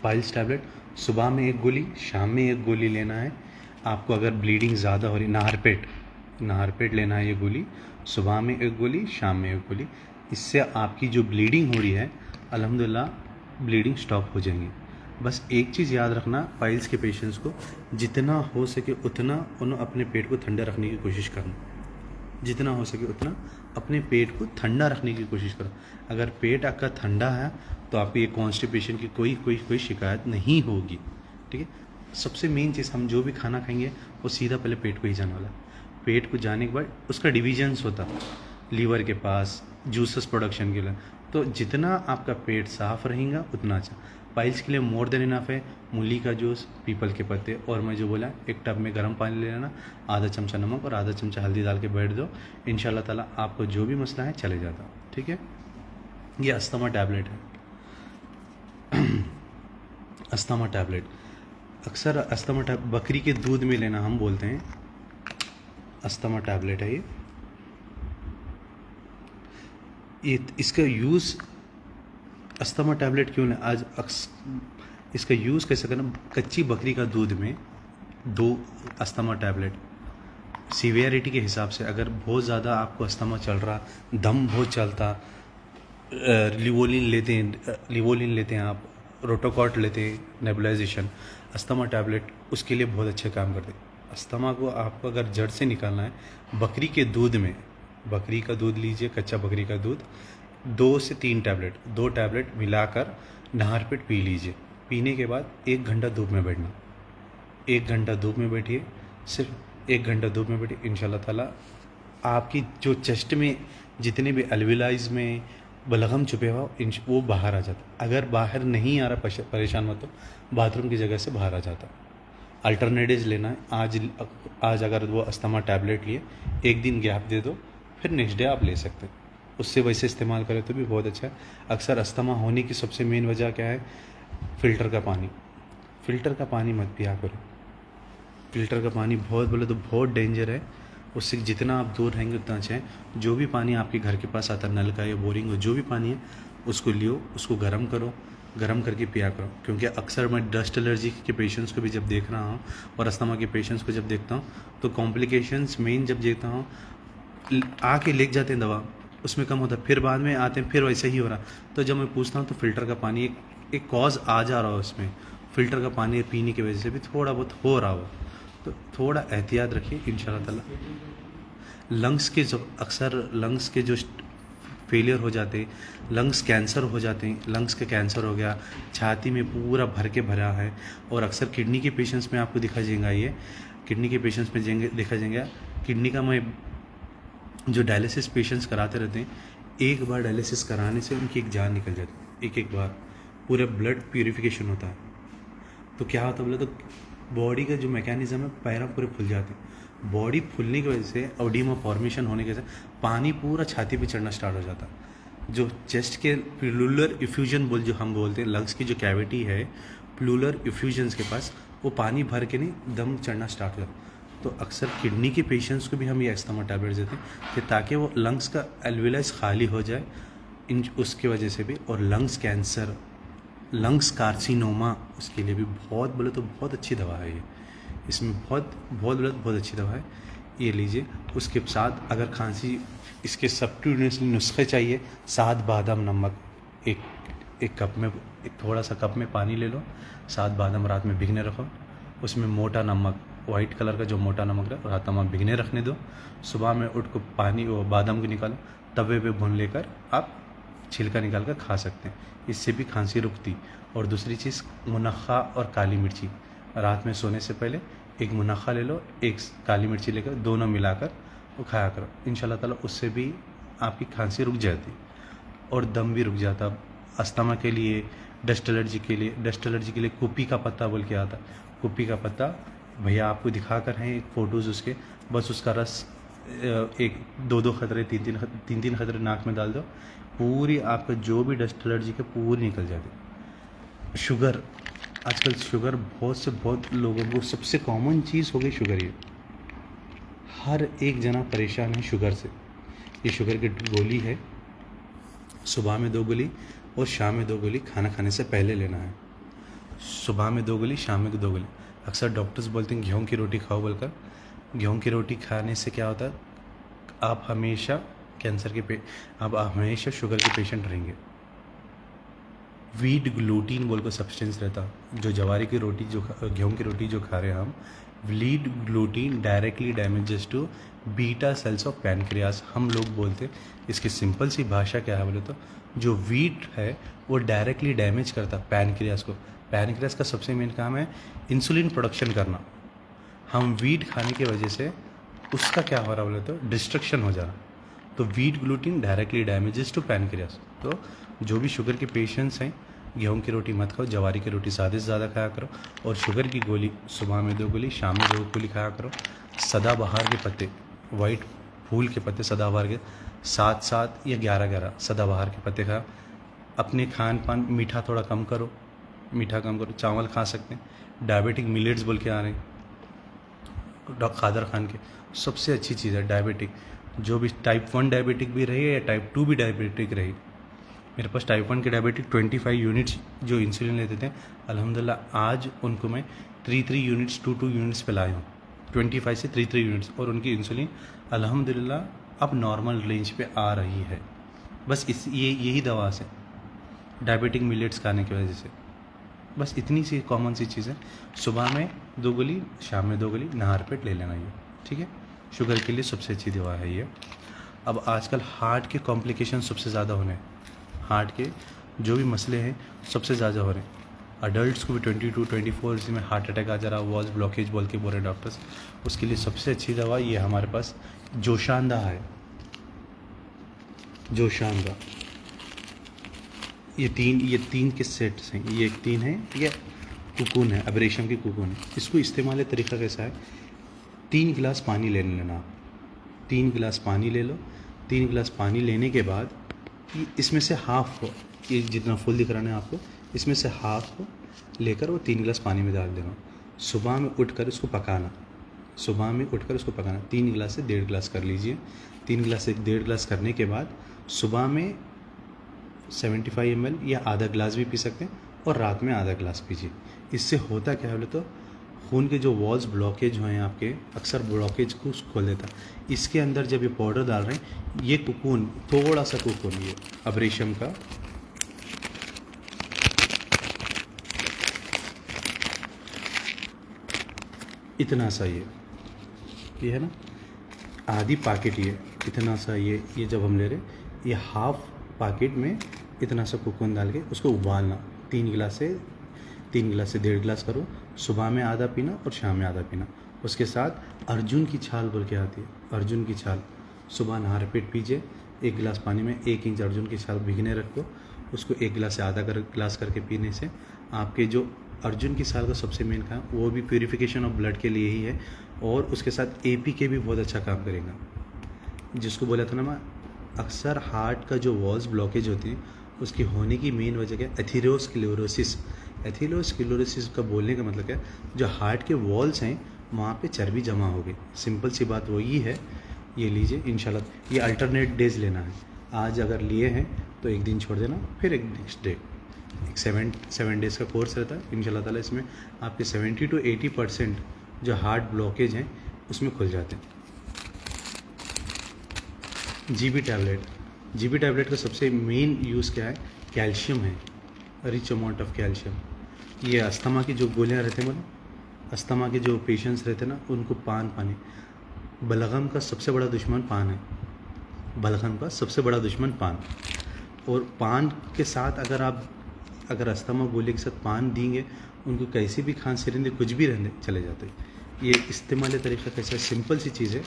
पाइल्स टैबलेट सुबह में 1 गोली, शाम में 1 गोली लेना है आपको। अगर ब्लीडिंग ज़्यादा हो रही, नाहरपेट लेना है ये गोली, सुबह में 1 गोली, शाम में 1 गोली। इससे आपकी जो ब्लीडिंग हो रही है अल्हम्दुलिल्लाह ब्लीडिंग स्टॉप हो जाएंगी। बस एक चीज़ याद रखना, पाइल्स के पेशेंट्स को जितना हो सके उतना उन्हें अपने पेट को ठंडा रखने की कोशिश करना, जितना हो सके उतना अपने पेट को ठंडा रखने की कोशिश करो। अगर पेट आपका ठंडा है तो आपको ये कॉन्स्टिपेशन की कोई शिकायत नहीं होगी। ठीक है, सबसे मेन चीज़, हम जो भी खाना खाएंगे वो सीधा पहले पेट को ही जाने वाला। पेट को जाने के बाद उसका डिविजन्स होता लीवर के पास, जूसेस प्रोडक्शन के लिए। तो जितना आपका पेट साफ रहेगा उतना अच्छा। पाइल्स के लिए मोर देन इनफ है मूली का जूस, पीपल के पत्ते, और मैं जो बोला एक टब में गर्म पानी ले लेना, आधा चमचा नमक और आधा चमचा हल्दी डाल के बैठ दो, इंशाल्लाह ताला आपको जो भी मसला है चले जाता। ठीक है, ये अस्थमा टैबलेट है। अस्थमा टैबलेट अक्सर अस्थमा बकरी के दूध में लेना हम बोलते हैं, अस्थमा टैबलेट है ये। इसका यूज़ अस्थमा टैबलेट क्यों लें आज, इसका यूज़ कैसे करना, कच्ची बकरी का दूध में 2 अस्थमा टैबलेट, सीवियरिटी के हिसाब से। अगर बहुत ज़्यादा आपको अस्थमा चल रहा, दम बहुत चलता, लिवोलिन लेते हैं आप, रोटोकॉट लेते हैं, नेबुलाइजेशन, अस्थमा टैबलेट उसके लिए बहुत अच्छे काम करते हैं। अस्थमा को आपको अगर जड़ से निकालना है, बकरी के दूध में, बकरी का दूध लीजिए, कच्चा बकरी का दूध, 2 से 3 टैबलेट, 2 टैबलेट मिलाकर नाहरपेट पी लीजिए। पीने के बाद 1 घंटा धूप में बैठना, 1 घंटा धूप में बैठिए, सिर्फ 1 घंटा धूप में बैठिए, इंशाल्लाह ताला आपकी जो चेस्ट में जितने भी अल्विलाइज में बलगम छुपे हुआ वो बाहर आ जाता। अगर बाहर नहीं आ रहा, परेशान मत हो, बाथरूम की जगह से बाहर आ जाता। अल्टरनेटिव्स लेना है। आज अगर वो अस्थमा टैबलेट लिए, एक दिन गैप दे दो, फिर नेक्स्ट डे आप ले सकते हैं। उससे वैसे इस्तेमाल करें तो भी बहुत अच्छा है। अक्सर अस्थमा होने की सबसे मेन वजह क्या है? फ़िल्टर का पानी। फ़िल्टर का पानी मत पिया करो। फ़िल्टर का पानी बहुत बोले तो बहुत डेंजर है। उससे जितना आप दूर रहेंगे उतना अच्छा है। जो भी पानी आपके घर के पास आता है, नल का या बोरिंग हो, जो भी पानी है उसको लियो, उसको गर्म करो, गर्म करके पिया करो। क्योंकि अक्सर मैं डस्ट एलर्जी के पेशेंट्स को भी जब देख रहा हूँ और अस्थमा के पेशेंट्स को जब देखता हूँ तो कॉम्प्लिकेशंस मेन जब देखता हूँ, आके लेके जाते हैं दवा, उसमें कम होता है, फिर बाद में आते हैं फिर वैसे ही हो रहा। तो जब मैं पूछता हूँ तो फ़िल्टर का पानी एक कॉज आ जा रहा हो उसमें, फ़िल्टर का पानी पीने की वजह से भी थोड़ा बहुत हो रहा हो, तो थोड़ा एहतियात रखिए इंशाल्लाह ताला। लंग्स के जो अक्सर लंग्स के जो फेलियर हो जाते हैं, लंग्स कैंसर हो जाते हैं, लंग्स का कैंसर हो गया, छाती में पूरा भर के भरा है। और अक्सर किडनी के पेशेंट्स में आपको दिखा जाएगा, ये किडनी के पेशेंट्स में देखा जाएगा। किडनी का मैं जो डायलिसिस पेशेंट्स कराते रहते हैं, एक बार डायलिसिस कराने से उनकी एक जान निकल जाती है। एक बार पूरा ब्लड प्यूरिफिकेशन होता है। तो क्या होता है बोले तो बॉडी का जो मैकेनिज्म है, पैरा पूरे फूल जाते हैं। बॉडी फूलने की वजह से ऑडिमा फॉर्मेशन होने की वजह से पानी पूरा छाती पे चढ़ना स्टार्ट हो जाता है। जो चेस्ट के प्लूलर इफ्यूजन जो हम बोलते हैं, लंग्स की जो कैविटी है, प्लूलर इफ्यूजन्स के पास वो पानी भर के नहीं दम चढ़ना स्टार्ट हो जाता है। तो अक्सर किडनी के पेशेंट्स को भी हम ये अस्थमा टैबलेट्स देते हैं कि ताकि वो लंग्स का एल्वेलस खाली हो जाए उसके वजह से भी। और लंग्स कैंसर, लंग्स कार्सिनोमा, उसके लिए भी बहुत बोले तो बहुत अच्छी दवा है ये। इसमें बहुत अच्छी दवा है, ये लीजिए। उसके साथ अगर खांसी, इसके सब्स्टिट्यूट नुस्खे चाहिए, 7 बादाम नमक, एक कप में, एक थोड़ा सा कप में पानी ले लो, 7 बादाम रात में भिगने रखो, उसमें मोटा नमक, वाइट कलर का जो मोटा नमक है रात में भिगने रखने दो। सुबह में उठ को पानी वो बादाम को निकालो, तवे पे भून लेकर आप छिलका निकाल कर खा सकते हैं। इससे भी खांसी रुकती। और दूसरी चीज़, मुनक्खा और काली मिर्ची, रात में सोने से पहले एक मुनक्खा ले लो, एक काली मिर्ची लेकर दोनों मिलाकर वो खाया करो। इंशाल्लाह ताला उससे भी आपकी खांसी रुक जाती और दम भी रुक जाता। अस्थमा के लिए, डस्ट एलर्जी के लिए कुप्पी का पत्ता बोल के आता। कुप्पी का पत्ता भैया आपको दिखा कर हैं एक फ़ोटोज़ उसके, बस उसका रस एक 2-2 खतरे, 3-3 खतरे नाक में डाल दो, पूरी आपका जो भी डस्ट एलर्जी के पूरी निकल जाती। शुगर, आजकल शुगर बहुत लोगों को सबसे कॉमन चीज़ हो गई शुगर। ये हर एक जना परेशान है शुगर से। ये शुगर की गोली है, सुबह में 2 गोली और शाम में 2 गोली खाना खाने से पहले लेना है। सुबह में 2 गोली, शाम में 2 गोली। अक्सर डॉक्टर्स बोलते हैं गेहूं की रोटी खाओ बोलकर। गेहूं की रोटी खाने से क्या होता है, आप हमेशा आप हमेशा शुगर के पेशेंट रहेंगे। वीट ग्लूटीन बोल कर सब्सटेंस रहता, जो जवारी की रोटी, जो गेहूं की रोटी जो खा रहे हैं हम, wheat gluten directly damages to beta cells of pancreas, हम लोग बोलते हैं। इसकी सिंपल सी भाषा क्या है बोले तो, जो वीट है वो डायरेक्टली डैमेज करता पैनक्रियास को। पैनक्रियास का सबसे मेन काम है इंसुलिन प्रोडक्शन करना। हम वीट खाने की वजह से उसका क्या हो रहा बोले तो डिस्ट्रक्शन हो जा रहा। तो wheat gluten directly damages to pancreas. तो जो भी शुगर के पेशेंट्स हैं, गेहूं की रोटी मत खाओ, जवारी की रोटी ज़्यादा से ज़्यादा खाया करो। और शुगर की गोली सुबह में 2 गोली, शाम में 2 गोली खाया करो। सदाबहार के पत्ते, वाइट फूल के पत्ते सदाबहार के 7-7 या 11-11 सदाबहार के पत्ते खा। अपने खान पान मीठा थोड़ा कम करो, चावल खा सकते हैं। डायबिटिक मिलेट्स बोल के आ रहे हैं खादर खान के, सबसे अच्छी चीज़ है डायबिटिक। जो भी टाइप 1 डायबिटिक भी रही है या टाइप 2 भी डायबिटिक रही, मेरे पास टाइप 1 के डायबिटिक 25 यूनिट्स जो इंसुलिन लेते थे, अल्हम्दुलिल्लाह आज उनको मैं 3 यूनिट्स 2 यूनिट्स पे लाया हूँ। 25 से 3 यूनिट्स, और उनकी इंसुलिन अल्हम्दुलिल्लाह अब नॉर्मल रेंज पे आ रही है। बस यही दवा से, डायबिटिक मिलेट्स खाने की वजह से। बस इतनी सी कॉमन सी चीज़ है। सुबह में 2 गोली, शाम में 2 गोली, नहर पेट ले लेना ये, ठीक है। शुगर के लिए सबसे अच्छी दवा है ये। अब आजकल हार्ट के कॉम्प्लिकेशन सबसे ज़्यादा होने हैं, हार्ट के जो भी मसले हैं सबसे ज़्यादा हो रहे हैं। अडल्ट्स को भी 22-24 में हार्ट अटैक आ जा रहा, वॉल्स ब्लॉकेज बोल के बोल रहे डॉक्टर्स। उसके लिए सबसे अच्छी दवा ये हमारे पास जोशानदा है। जोशानदा, ये तीन के सेट्स हैं, ये एक 3 है, ये कुकून है, अब रेशम की कुकून है, इसको इस्तेमाल तरीका कैसा है, 3 गिलास पानी ले लेना आप, 3 गिलास पानी ले लो। 3 गिलास पानी लेने के बाद इसमें से हाफ को, ये जितना फुल दिख रहा है आपको, इसमें से हाफ को लेकर वो 3 गिलास पानी में डाल देना। सुबह में उठकर इसको पकाना, सुबह में उठकर उसको पकाना। 3 गिलास से 1.5 गिलास कर लीजिए। 3 गिलास से 1.5 गिलास करने के बाद सुबह में 75 ml या आधा गिलास भी पी सकते हैं और रात में आधा गिलास पीजिए। इससे होता क्या है बोले तो खून के जो वॉल्स ब्लॉकेज हैं आपके, अक्सर ब्लॉकेज को खोल देता है। इसके अंदर जब ये पाउडर डाल रहे हैं, ये कुकून, थोड़ा सा कुकून, ये अब रेशम का इतना सा, ये है ना आधी पैकेट, ये इतना सा, ये जब हम ले रहे हैं, ये हाफ पैकेट में इतना सा कुकून डाल के उसको उबालना। 3 गिलास से 1.5 गिलास करो। सुबह में आधा पीना और शाम में आधा पीना। उसके साथ अर्जुन की छाल बोल के आती है, अर्जुन की छाल सुबह नहा पेट पीजिए। 1 गिलास पानी में 1 इंच अर्जुन की छाल भिगने रखो, उसको 1 गिलास से आधा गिलास करके पीने से आपके जो अर्जुन की छाल का सबसे मेन काम, वो भी प्यूरिफिकेशन ऑफ ब्लड के लिए ही है, और उसके साथ APK भी बहुत अच्छा काम करेगा। जिसको बोला था ना मैं, अक्सर हार्ट का जो वॉल्स ब्लॉकेज होती है उसकी होने की मेन वजह क्या है, एथेरोस्क्लेरोसिस। एथेरोस्क्लेरोसिस का बोलने का मतलब क्या है, जो हार्ट के वॉल्स हैं वहाँ पे चर्बी जमा हो गई। सिंपल सी बात वही है। ये लीजिए इंशाल्लाह, ये अल्टरनेट डेज लेना है। आज अगर लिए हैं तो एक दिन छोड़ देना, फिर एक नेक्स्ट डे। एक 7 डेज़ का कोर्स रहता है इंशाल्लाह ताला। इसमें आपके 70 to 80% जो हार्ट ब्लॉकेज हैं उसमें खुल जाते हैं। GB टैबलेट का सबसे मेन यूज़ क्या है, कैल्शियम है, रिच अमाउंट ऑफ कैल्शियम। ये अस्थमा की जो गोलियां रहते हैं, मतलब अस्थमा के जो पेशेंट्स रहते हैं ना, उनको पानी, बलगम का सबसे बड़ा दुश्मन पान है, बलगम का सबसे बड़ा दुश्मन पान। और पान के साथ अगर अस्थमा गोली के साथ पान देंगे, उनको कैसी भी खांसी रहने, कुछ भी रहने चले जाते हैं। ये इस्तेमाल तरीका कैसा है, सिंपल सी चीज़ है।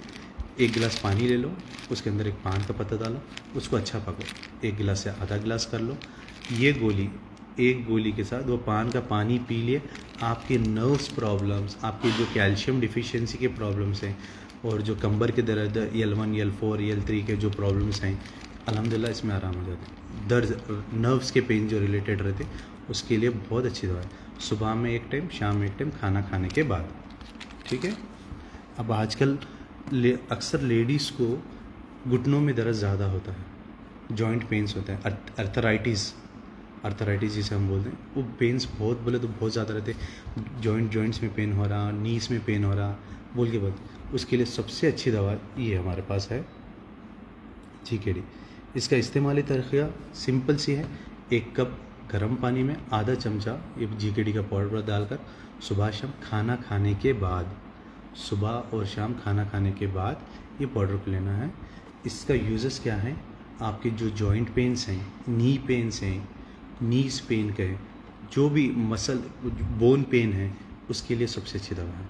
1 गिलास पानी ले लो, उसके अंदर एक पान का पत्ता डालो, उसको अच्छा पको, 1 गिलास से आधा गिलास कर लो। ये गोली, एक गोली के साथ वो पान का पानी पी लिए, आपके नर्व्स प्रॉब्लम्स, आपके जो कैल्शियम डिफिशिएंसी के प्रॉब्लम्स हैं और जो कंबर के दर्द, L1 L4 L3 के जो प्रॉब्लम्स हैं, अल्हम्दुलिल्लाह इसमें आराम हो जाता है। दर्द, नर्व्स के पेन जो रिलेटेड रहते, उसके लिए बहुत अच्छी दवा है। सुबह में एक टाइम, शाम में एक टाइम, खाना खाने के बाद, ठीक है। अब आजकल अक्सर लेडीज़ को घुटनों में दर्द ज़्यादा होता है, जॉइंट पेन्स होता है, अर्थराइटिस जिसे हम बोलते हैं, वो पेन्स बहुत, बोले तो बहुत ज़्यादा रहते हैं। जॉइंट्स में पेन हो रहा, नीस में पेन हो रहा, बोल के बोलते। उसके लिए सबसे अच्छी दवा ये हमारे पास है, GKD। इसका इस्तेमाली तरीक़ा सिंपल सी है। 1 कप गर्म पानी में आधा चमचा ये GKD का पाउडर डालकर सुबह शाम खाना खाने के बाद, सुबह और शाम खाना खाने के बाद ये पाउडर को लेना है। इसका यूजेस क्या है, आपके जो जॉइंट पेन्स हैं, नी पेन्स हैं, नीज पेन के हैं, जो भी मसल बोन पेन है, उसके लिए सबसे अच्छी दवा है,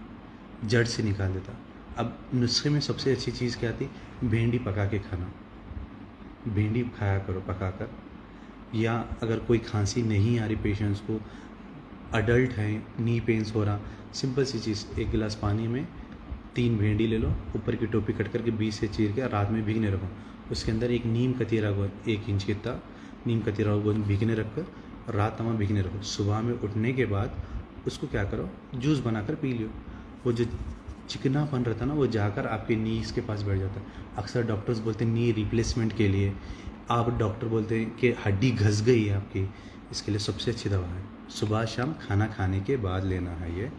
जड़ से निकाल देता। अब नुस्खे में सबसे अच्छी चीज़ क्या आती, भिंडी पका के खाना, भिंडी खाया करो पका कर। या अगर कोई खांसी नहीं आ रही पेशेंट्स को, अडल्ट हैं, नी पेन्स हो रहा, सिंपल सी चीज़, 1 गिलास पानी में 3 भिंडी ले लो, ऊपर की टोपी कट करके बीच से चीर के रात में भीगने रखो। उसके अंदर एक नीम का तीरा गोंद, 1 इंच कितना नीम का तीरा गोंद भीगने रखकर रात तमाम भीगने रखो। सुबह में उठने के बाद उसको क्या करो, जूस बनाकर पी लियो। वो जो चिकनापन रहता है ना, वो जाकर आपके नीज के पास बैठ जाता है। अक्सर डॉक्टर्स बोलते हैं नी रिप्लेसमेंट के लिए, आप डॉक्टर बोलते हैं कि हड्डी घस गई है आपकी, इसके लिए सबसे अच्छी दवा है, सुबह शाम खाना खाने के बाद लेना है ये।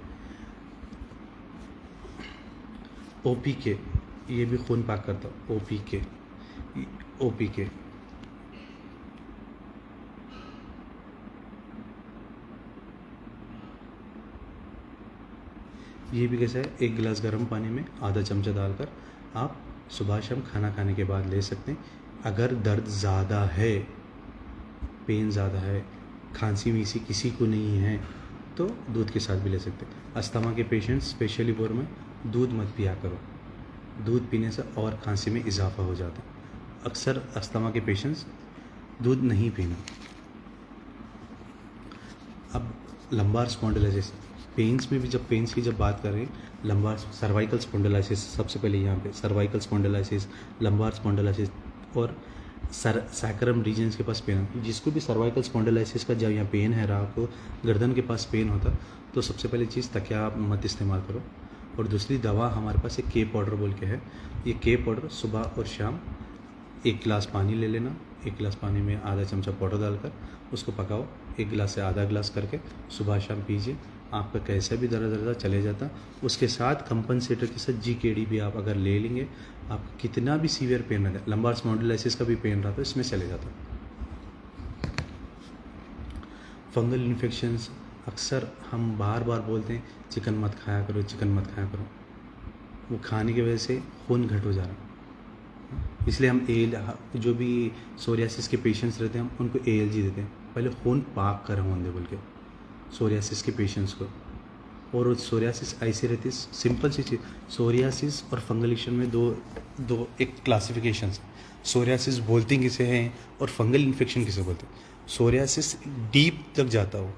OPK, ये भी खून पाक करता है, OPK ये भी कैसा है, 1 गिलास गर्म पानी में आधा चमचा डालकर आप सुबह शाम खाना खाने के बाद ले सकते हैं। अगर दर्द ज़्यादा है, पेन ज़्यादा है, खांसी वीसी किसी को नहीं है, तो दूध के साथ भी ले सकते हैं। अस्थमा के पेशेंट्स स्पेशली बोर में दूध मत पिया करो, दूध पीने से और खांसी में इजाफा हो जाता है। अक्सर अस्थमा के पेशेंट्स दूध नहीं पीना। अब लंबार स्पॉन्डिलाइसिस, पेन्स में भी जब पेन्स की जब बात करें, लंबार सर्वाइकल स्पॉन्डिलाइसिस सबसे पहले यहाँ पे, सर्वाइकल स्पॉन्डिलाइसिस, लंबार स्पॉन्डिलाइसिस और सैक्रम रीजन्स के पास पेन है। जिसको भी सर्वाइकल स्पॉन्डिलाइसिस का जब यहाँ पेन है रहा, आपको गर्दन के पास पेन होता, तो सबसे पहली चीज़ तकिया आप मत इस्तेमाल करो। और दूसरी दवा हमारे पास एक के पाउडर बोल के है। ये के पाउडर सुबह और शाम 1 गिलास पानी ले लेना, 1 गिलास पानी में आधा चमचा पाउडर डालकर उसको पकाओ, 1 गिलास से आधा गिलास करके सुबह शाम पीजिए, आपका कैसा भी दर्द चले जाता। उसके साथ कंपनसेटर के साथ GKD भी आप अगर ले लेंगे, आपका कितना भी सीवियर पेन रहता है, लंबार स्पॉन्डिलाइसिस का भी पेन रहा तो इसमें चले जाता। फंगल इन्फेक्शंस, अक्सर हम बार बार बोलते हैं चिकन मत खाया करो, चिकन मत खाया करो, वो खाने की वजह से खून घट हो जा रहा है। इसलिए हम जो भी सोरियासिस के पेशेंट्स रहते हैं, हम उनको ALG देते हैं, पहले खून पाक कर होने बोल के सोरियासिस के पेशेंट्स को। और वो सोरियासिस ऐसी रहती है, सिंपल सी चीज़, सोरियासिस और फंगलेशन में दो एक क्लासिफिकेशन है। सोरियासिस बोलते किसे हैं और फंगल इन्फेक्शन किसे बोलते हैं। सोरियासिस डीप तक जाता हो,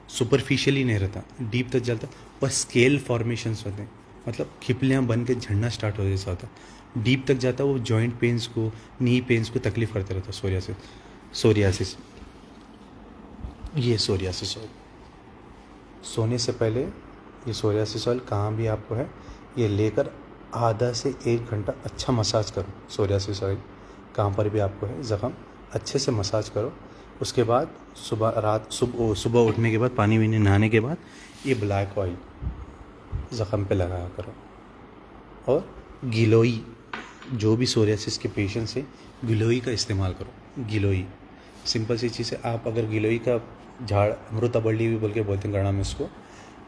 सुपरफिशियली नहीं रहता, डीप तक जाता और स्केल फॉर्मेशंस होते हैं, मतलब खिपलियाँ बन के झड़ना स्टार्ट हो जैसा होता है। डीप तक जाता है, वो जॉइंट पेन्स को, नी पेन्स को तकलीफ करता रहता है सोरियासिस। ये सोरियासिस ऑयल, सोने से पहले ये सोरियासिस ऑयल कहाँ भी आपको है, ये लेकर आधा से 1 घंटा अच्छा मसाज करो। सोरियासिस ऑयल कहाँ पर भी आपको है ज़ख़म, अच्छे से मसाज करो। उसके बाद सुबह उठने के बाद, पानी में नहाने के बाद ये ब्लैक ऑयल ज़ख़म पे लगाया करो। और गिलोई, जो भी सोरियासिस के पेशेंट्स हैं, गिलोई का इस्तेमाल करो। गिलोई सिंपल सी चीज़ है, आप अगर गिलोई का झाड़, अमृताबल्ली भी बोल के बोलते हैं गणा में उसको,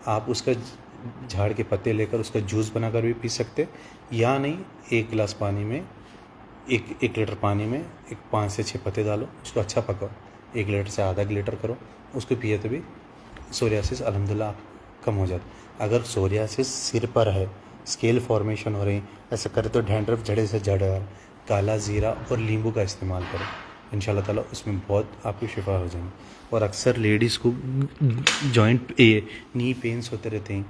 आप उसका झाड़ के पत्ते लेकर उसका जूस बनाकर भी पी सकते, या नहीं 1 गिलास पानी में, एक लीटर पानी में 5 से 6 पत्ते डालो, उसको अच्छा पकाओ, 1 लीटर से आधा लीटर करो, उसको पिए तो भी सोरियासिस अल्हम्दुलिल्लाह कम हो जाता। अगर सोरियासिस सिर पर है, स्केल फॉर्मेशन हो रही, ऐसा करे तो डैंड्रफ जड़े से जड़, काला ज़ीरा और नींबू का इस्तेमाल करो, इंशाल्लाह ताला उसमें बहुत आपकी शिफा हो जाएगी। और अक्सर लेडीज़ को जॉइंट नी पेन्स होते रहते हैं,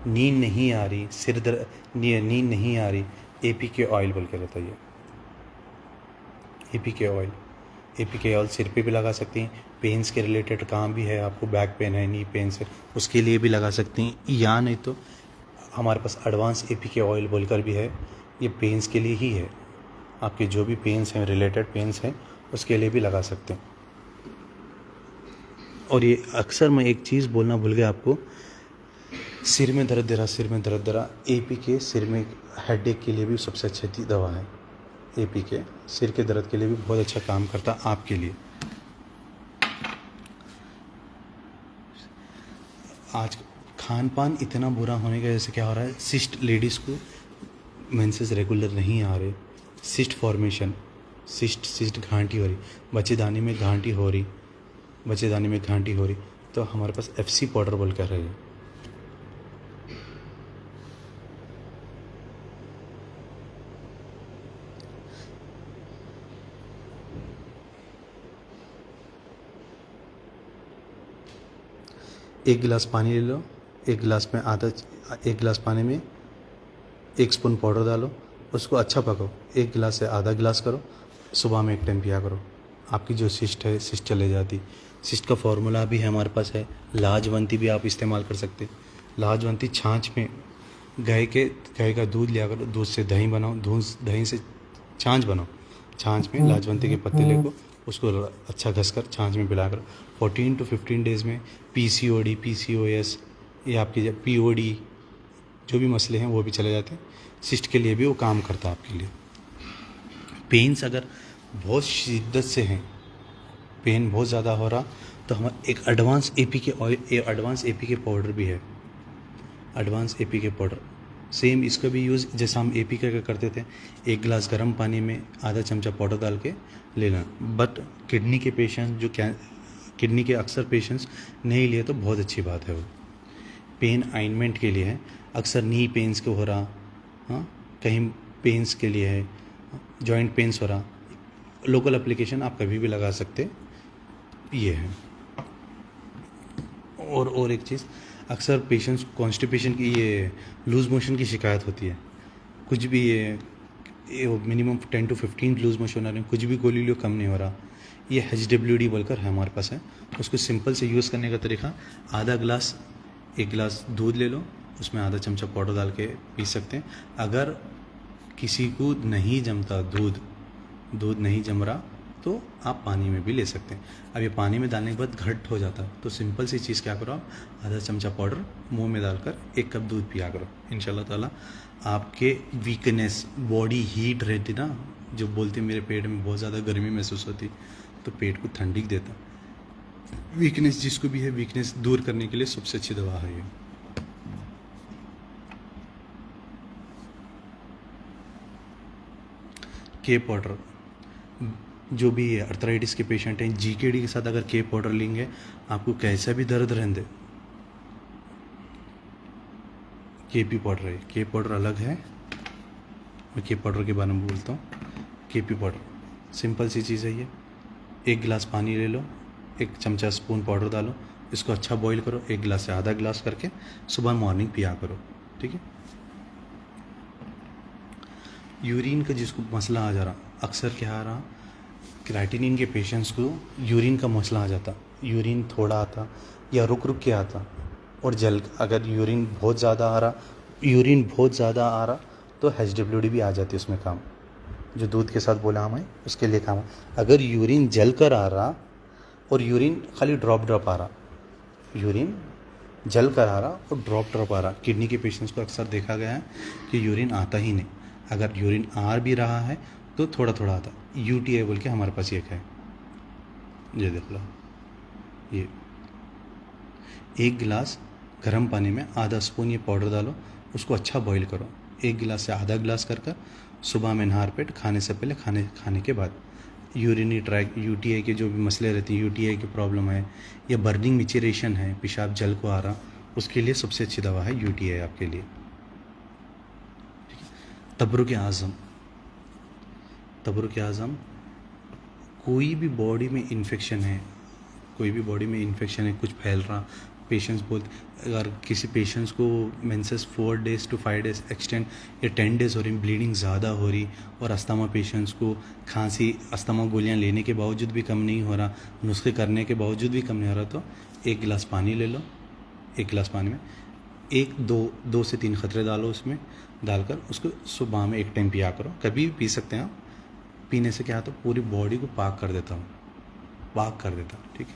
नींद नहीं आ रही, सिर दर्द, नींद नहीं आ रही, APK ऑयल बोल के रहता है। ये APK ऑयल सिर पे भी लगा सकती हैं, पेन्स के रिलेटेड काम भी है, आपको बैक पेन है, नी पेन्स है, उसके लिए भी लगा सकती हैं, या नहीं तो हमारे पास एडवांस APK ऑयल बोलकर भी है, ये पेन्स के लिए ही है, आपके जो भी पेन्स हैं, रिलेटेड पेन्स हैं, उसके लिए भी लगा सकते हैं। और ये अक्सर मैं एक चीज़ बोलना भूल गया आपको, सिर में दर्द दे रहा, APK सिर में हेडेक के लिए भी सबसे अच्छी दवा है। APK सिर के दर्द के लिए भी बहुत अच्छा काम करता है आपके लिए। आज खान पान इतना बुरा होने की वजह से क्या हो रहा है, सिस्ट, लेडीज़ को मेंसेस रेगुलर नहीं आ रहे, सिस्ट फॉर्मेशन, सिस्ट घांटी हो रही, बच्चेदानी में घांटी हो रही, तो हमारे पास FC पाउडर बोल कर रही है। एक गिलास पानी ले लो, 1 गिलास पानी में 1 स्पून पाउडर डालो, उसको अच्छा पकाओ, 1 गिलास से आधा गिलास करो, सुबह में 1 टाइम पिया करो, आपकी जो सिस्ट है, सिस्ट चले जाती। सिस्ट का फॉर्मूला भी है हमारे पास है, लाजवंती भी आप इस्तेमाल कर सकते। लाजवंती छाछ में गाय का दूध लिया करो, दूध से दही बनाओ, दही से छाछ बनाओ, छाछ में लाजवंती के पत्ते लेको, उसको अच्छा घसकर छाछ में पिला करो। 14 to 15 डेज़ में PCOD, PCOS या आपकी POD जो भी मसले हैं वो भी चले जाते हैं। सिस्ट के लिए भी वो काम करता है आपके लिए। पेन्स अगर बहुत शिद्दत से हैं, पेन बहुत ज़्यादा हो रहा, तो हमारा एक advance APK oil, advance APK powder भी है, एडवांस APK पाउडर। सेम इसका भी यूज़ जैसा हम APK का करते थे, 1 गिलास गर्म पानी में आधा चमचा पाउडर डाल के लेना। बट किडनी के पेशेंट, जो किडनी के अक्सर पेशेंट्स नहीं लिए तो बहुत अच्छी बात है वो। पेन आइनमेंट के लिए है, अक्सर नी पेन्स को हो रहा, हाँ कहीं पेन्स के लिए है, जॉइंट पेन्स हो रहा, लोकल एप्लीकेशन आप कभी भी लगा सकते, ये है। और एक चीज़, अक्सर पेशेंट्स कॉन्स्टिपेशन की, ये लूज़ मोशन की शिकायत होती है। कुछ भी ये मिनिमम 10 to 15 लूज़ मोशन आ रहे हैं, कुछ भी गोली लो कम नहीं हो रहा। ये HWD बोलकर है हमारे पास है। उसको सिंपल से यूज़ करने का तरीका, एक गिलास दूध ले लो, उसमें आधा चमचा पाउडर डाल के पी सकते हैं। अगर किसी को नहीं जमता, दूध नहीं जम रहा, तो आप पानी में भी ले सकते हैं। अब ये पानी में डालने के बाद घट हो जाता, तो सिंपल सी चीज़ क्या करो, आप आधा चमचा पाउडर मुंह में डालकर 1 कप दूध पिया करो। इंशाल्लाह ताला आपके वीकनेस, बॉडी हीट रहती ना, जो बोलते मेरे पेट में बहुत ज़्यादा गर्मी महसूस होती, तो पेट को ठंडी देता। वीकनेस जिसको भी है, वीकनेस दूर करने के लिए सबसे अच्छी दवा है ये। के पाउडर, जो भी अर्थराइटिस के पेशेंट हैं, GKD के साथ अगर के पाउडर लेंगे, आपको कैसा भी दर्द रहने, KP पाउडर है। के पाउडर अलग है, मैं के पाउडर के बारे में बोलता हूँ। KP पाउडर सिंपल सी चीज़ है ये। 1 गिलास पानी ले लो, 1 चमचा स्पून पाउडर डालो, इसको अच्छा बॉईल करो, 1 गिलास से आधा गिलास करके सुबह मॉर्निंग पिया करो, ठीक है। यूरिन का जिसको मसला आ जा रहा, अक्सर क्या आ रहा, क्राइटिनिन के पेशेंट्स को यूरिन का मसला आ जाता, यूरिन थोड़ा आता या रुक के आता, और अगर यूरिन बहुत ज़्यादा आ रहा तो HWD भी आ जाती है उसमें काम, जो दूध के साथ बोला हमें उसके लिए काम। अगर यूरिन जल कर आ रहा और यूरिन खाली ड्रॉप आ रहा, यूरिन जल कर आ रहा और ड्रॉप आ रहा, किडनी के पेशेंट्स को अक्सर देखा गया है कि यूरिन आता ही नहीं। अगर यूरिन आ भी रहा है तो थोड़ा आता। UTI बोल के हमारे पास एक है, ये देख लो। ये 1 गिलास गर्म पानी में आधा स्पून ये पाउडर डालो, उसको अच्छा बॉईल करो, 1 गिलास से आधा गिलास कर सुबह में नहार पेट, खाने से पहले, खाने के बाद। यूरिनरी ट्रैक, UTI के जो भी मसले रहते हैं, UTI की प्रॉब्लम है या बर्निंग मिचुरेशन है, पेशाब जल को आ रहा, उसके लिए सबसे अच्छी दवा है UTI आपके लिए। तबरुक आज़म, कोई भी बॉडी में इन्फेक्शन है, कुछ फैल रहा, पेशेंट्स बोलते, अगर किसी पेशेंट्स को menses 4 days to 5 days extend या 10 days हो रही, ब्लीडिंग ज़्यादा हो रही, और अस्थमा पेशेंट्स को खांसी, अस्थमा गोलियां लेने के बावजूद भी कम नहीं हो रहा, नुस्खे करने के बावजूद भी कम नहीं हो रहा, तो 1 गिलास पानी ले लो, 1 गिलास पानी में 2 से 3 खतरे डालो, उसमें डालकर उसको सुबह में 1 टाइम पिया करो। कभी भी पी सकते हैं आप। पीने से क्या होता है, पूरी बॉडी को पाक कर देता, ठीक है।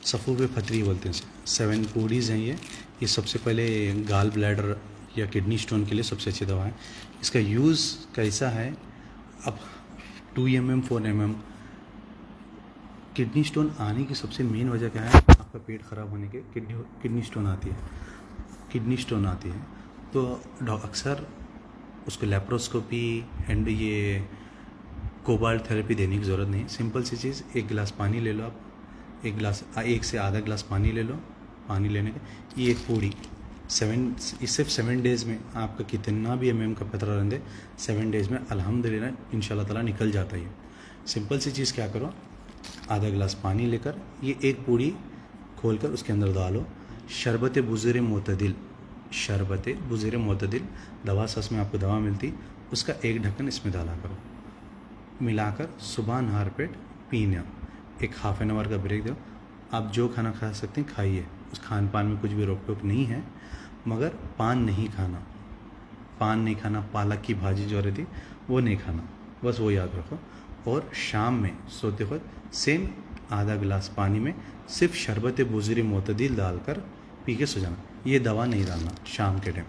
सफ़ू पे फतरी बोलते हैं, 7 कोडीज़ हैं ये सबसे पहले गाल ब्लैडर या किडनी स्टोन के लिए सबसे अच्छी दवा है। इसका यूज़ कैसा है, अब 2 mm 4 mm किडनी स्टोन आने की सबसे मेन वजह क्या है, आपका पेट ख़राब होने के किडनी स्टोन आती है, तो अक्सर उसको लेप्रोस्कोपी एंड ये कोबाल्ट थेरेपी देने की ज़रूरत नहीं। सिंपल सी चीज़, 1 गिलास पानी ले लो आप, 1 से आधा गिलास पानी ले लो। पानी लेने का ये 1 पूड़ी सिर्फ 7 डेज़ में आपका कितना भी MM का पतरा रहने दे, 7 डेज़ में अल्हम्दुलिल्लाह इंशाल्लाह ताला निकल जाता है। सिंपल सी चीज़ क्या करो, आधा गिलास पानी लेकर ये 1 पूड़ी खोलकर उसके अंदर डालो, शरबत बुज़ुर मोतदिल दवा सस में आपको दवा मिलती, उसका 1 ढक्कन इसमें डाला करो, मिलाकर सुबह नहार पेट पीना। 1 हाफ एन आवर का ब्रेक दो। आप जो खाना खा सकते हैं खाइए, उस खान पान में कुछ भी रोक टोक नहीं है, मगर पान नहीं खाना, पालक की भाजी जो रहती वो नहीं खाना, बस वो याद रखो। और शाम में सोते वक्त सेम आधा गिलास पानी में सिर्फ शरबत बुज़ुर मोतदिल डालकर पी के सो जाना। ये दवा नहीं डालना शाम के टाइम,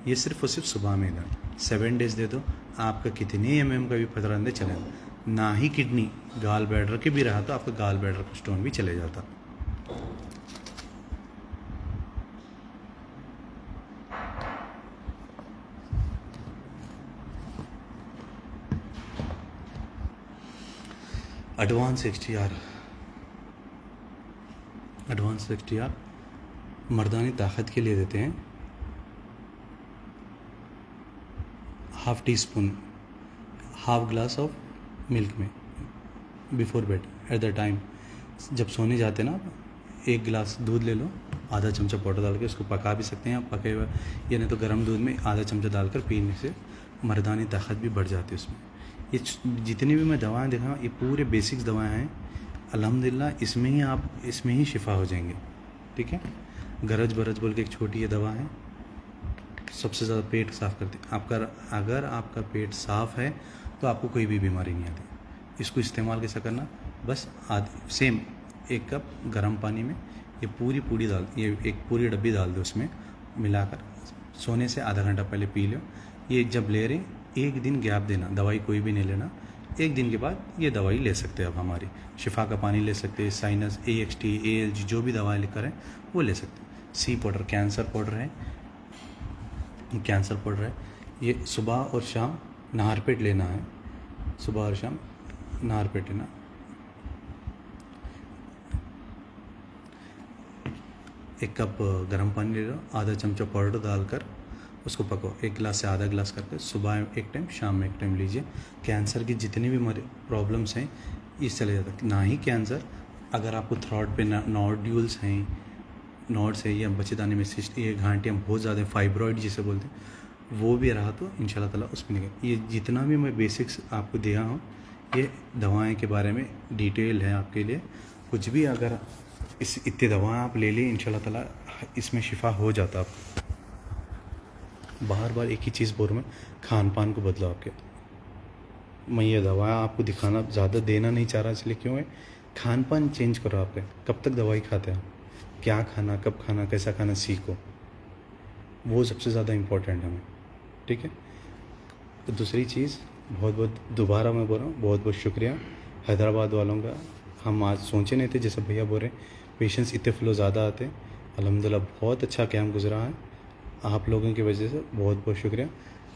ये सिर्फ और सिर्फ सुबह में डालना। 7 डेज़ दे दो, आपका कितने MM का भी पतरा अंदर चलेगा, ना ही किडनी गाल ब्लैडर के भी रहा तो आपका गाल ब्लैडर का स्टोन भी चले जाता। एडवांस XTR मर्दानी ताकत के लिए देते हैं। Half teaspoon, half glass of milk में before bed at the time, जब सोने जाते ना, एक गिलास दूध ले लो, आधा चमचा पाउडर डाल के उसको पका भी सकते हैं आप, पके हुए या नहीं तो गर्म दूध में आधा चमचा डालकर पीने से मर्दानी ताकत भी बढ़ जाती है उसमें। ये जितनी भी मैं दवाएं दिखा रहा हूँ, ये पूरे बेसिक्स दवाएं हैं। अल्हम्दुलिल्लाह इसमें ही शिफा हो जाएंगे। ठीक है। गरज बरज बोल के एक छोटी ये दवा है, सबसे ज़्यादा पेट साफ़ करती है आपका। अगर आपका पेट साफ़ है तो आपको कोई भी बीमारी नहीं आती। इसको इस्तेमाल कैसा करना, बस सेम 1 कप गर्म पानी में ये एक पूरी डब्बी डाल दो, उसमें मिलाकर सोने से आधा घंटा पहले पी लो। ये जब ले रहे 1 दिन गैप देना, दवाई कोई भी नहीं लेना। 1 दिन के बाद ये दवाई ले सकते हैं आप, हमारी शिफा का पानी ले सकते हैं, साइनस, AXT, ALG जो भी दवाएं लिखकर हैं वो ले सकते हैं। सी पाउडर कैंसर पाउडर है, ये सुबह और शाम नाहरपेट लेना है, सुबह और शाम नाहरपेट लेना। एक कप गर्म पानी ले लो, आधा चमचा पाउडर डालकर उसको पकाओ, 1 गिलास से आधा गिलास करके सुबह एक टाइम, शाम में एक टाइम लीजिए। कैंसर की जितनी भी प्रॉब्लम्स हैं इस चले जाता है। ना ही कैंसर, अगर आपको थ्रॉट पे नोड्यूल्स हैं, नोड्स है या बच्चेदानी में सिस्ट, ये घाटियाँ बहुत ज़्यादा, फाइब्रॉइड जिसे बोलते हैं, वो भी रहा तो इंशाल्लाह ताला उसमें निकल। ये जितना भी मैं बेसिक्स आपको दिया हूँ, ये दवाएं के बारे में डिटेल है आपके लिए। कुछ भी अगर इतनी दवाएं आप ले लें, इंशाल्लाह ताला इसमें शिफा हो जाता। आप बार एक ही चीज़ बोल रहा हूँ, खान पान को बदलो आपके। मैं ये दवाएं आपको दिखाना ज़्यादा देना नहीं चाह रहा, इसलिए क्यों है, खान पान चेंज करो आपके। कब तक दवाई खाते हैं, क्या खाना, कब खाना, कैसा खाना सीखो, वो सबसे ज़्यादा इम्पोर्टेंट है हमें। ठीक है। तो दूसरी चीज़, बहुत दोबारा मैं बोल रहा हूँ, बहुत शुक्रिया हैदराबाद वालों का। हम आज सोचे नहीं थे, जैसे भैया बोल रहे हैं, पेशेंट्स इतने फ्लो ज़्यादा आते हैं। अल्हम्दुलिल्लाह बहुत अच्छा कैंप गुजरा है आप लोगों की वजह से, बहुत शुक्रिया।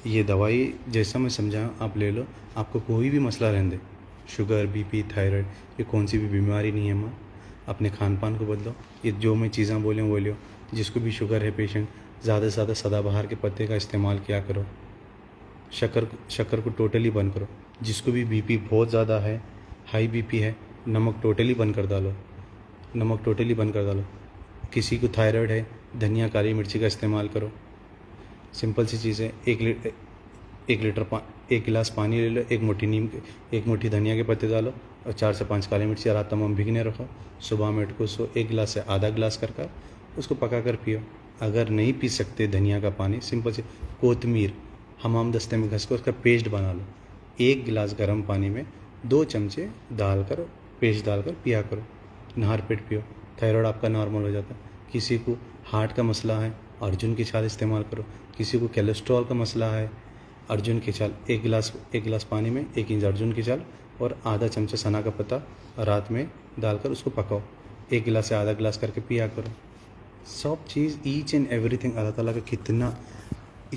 ये दवाई जैसा मैं समझाया आप ले लो, आपको कोई भी मसला रहने दे, शुगर, BP, थायराइड, ये कौन सी भी बीमारी नहीं है माँ, अपने खान पान को बदलो। ये जो मैं चीज़ें बोले वो लियो। जिसको भी शुगर है पेशेंट, ज़्यादा से ज़्यादा सदाबहार के पत्ते का इस्तेमाल किया करो। शक्कर को टोटली बंद करो। जिसको भी BP बहुत ज़्यादा है, हाई BP है, नमक टोटली बंद कर डालो। किसी को थायराइड है, धनिया, काली मिर्ची का इस्तेमाल करो। सिंपल सी चीज़ है। 1 गिलास पानी ले लो, एक मुट्ठी धनिया के पत्ते डालो और 4 से 5 काली मिर्ची रात तमाम भिगने रखो। सुबह में उठ को 1 गिलास से आधा गिलास कर उसको पका कर पियो। अगर नहीं पी सकते धनिया का पानी, सिंपल से कोतमीर हमाम दस्ते में घस कर उसका पेस्ट बना लो। 1 गिलास गर्म पानी में 2 चमचे पेस्ट डालकर पिया करो। नहर पेट पियो, थायराइड आपका नॉर्मल हो जाता है। किसी को हार्ट का मसला है, अर्जुन की छाल इस्तेमाल करो। किसी को कोलेस्ट्रॉल का मसला है, अर्जुन की छाल, 1 गिलास पानी में 1 इंच अर्जुन की छाल और आधा चमचा सना का पत्ता रात में डालकर उसको पकाओ। 1 गिलास से आधा गिलास करके पिया करो। सब चीज़, ईच एंड एवरीथिंग, अल्लाह ताला का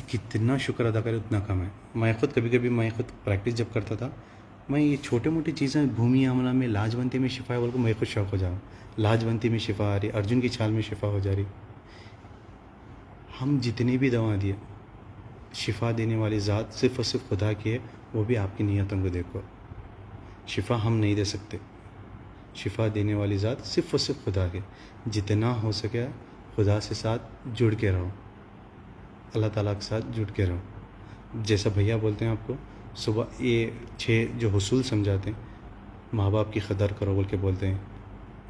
कितना शुक्र अदा करे उतना कम है। मैं खुद प्रैक्टिस जब करता था, मैं ये छोटे मोटी चीज़ें, भूमि आमला में, लाजवंती में शिफा है बोल को मैं खुद शौक हो जाऊँ। लाजवंती में शिफा आ रही, अर्जुन की छाल में शिफा हो जा रही। हम जितनी भी दवा दिए, शिफा देने वाली ज़ात सिर्फ़ और सिर्फ खुदा की है। वो भी आपकी नीयतों को देखो। शिफा हम नहीं दे सकते, शिफा देने वाली ज़ात सिर्फ़ और सिर्फ खुदा के। जितना हो सके खुदा से साथ जुड़ के रहो, अल्लाह ताला के साथ जुड़ के रहो। जैसा भैया बोलते हैं आपको सुबह ये 6 जो हुसूल समझाते हैं, माँ बाप की कदर करो बोल के बोलते हैं,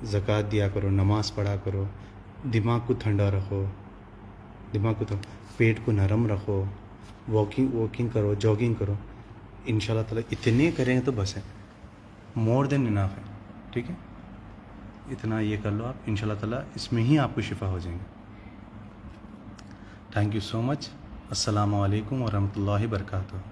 ज़कात दिया करो, नमाज़ पढ़ा करो, दिमाग को ठंडा रखो, पेट को नरम रखो, वॉकिंग करो, जॉगिंग करो। इंशाल्लाह ताला इतने करेंगे तो बस है, मोर देन इनफ है। ठीक है, इतना ये कर लो आप, इंशाल्लाह ताला इसमें ही आपको शिफा हो जाएंगे। Thank you so much. अस्सलामु अलैकुम वरहमतुल्लाहि वबरकातुहू।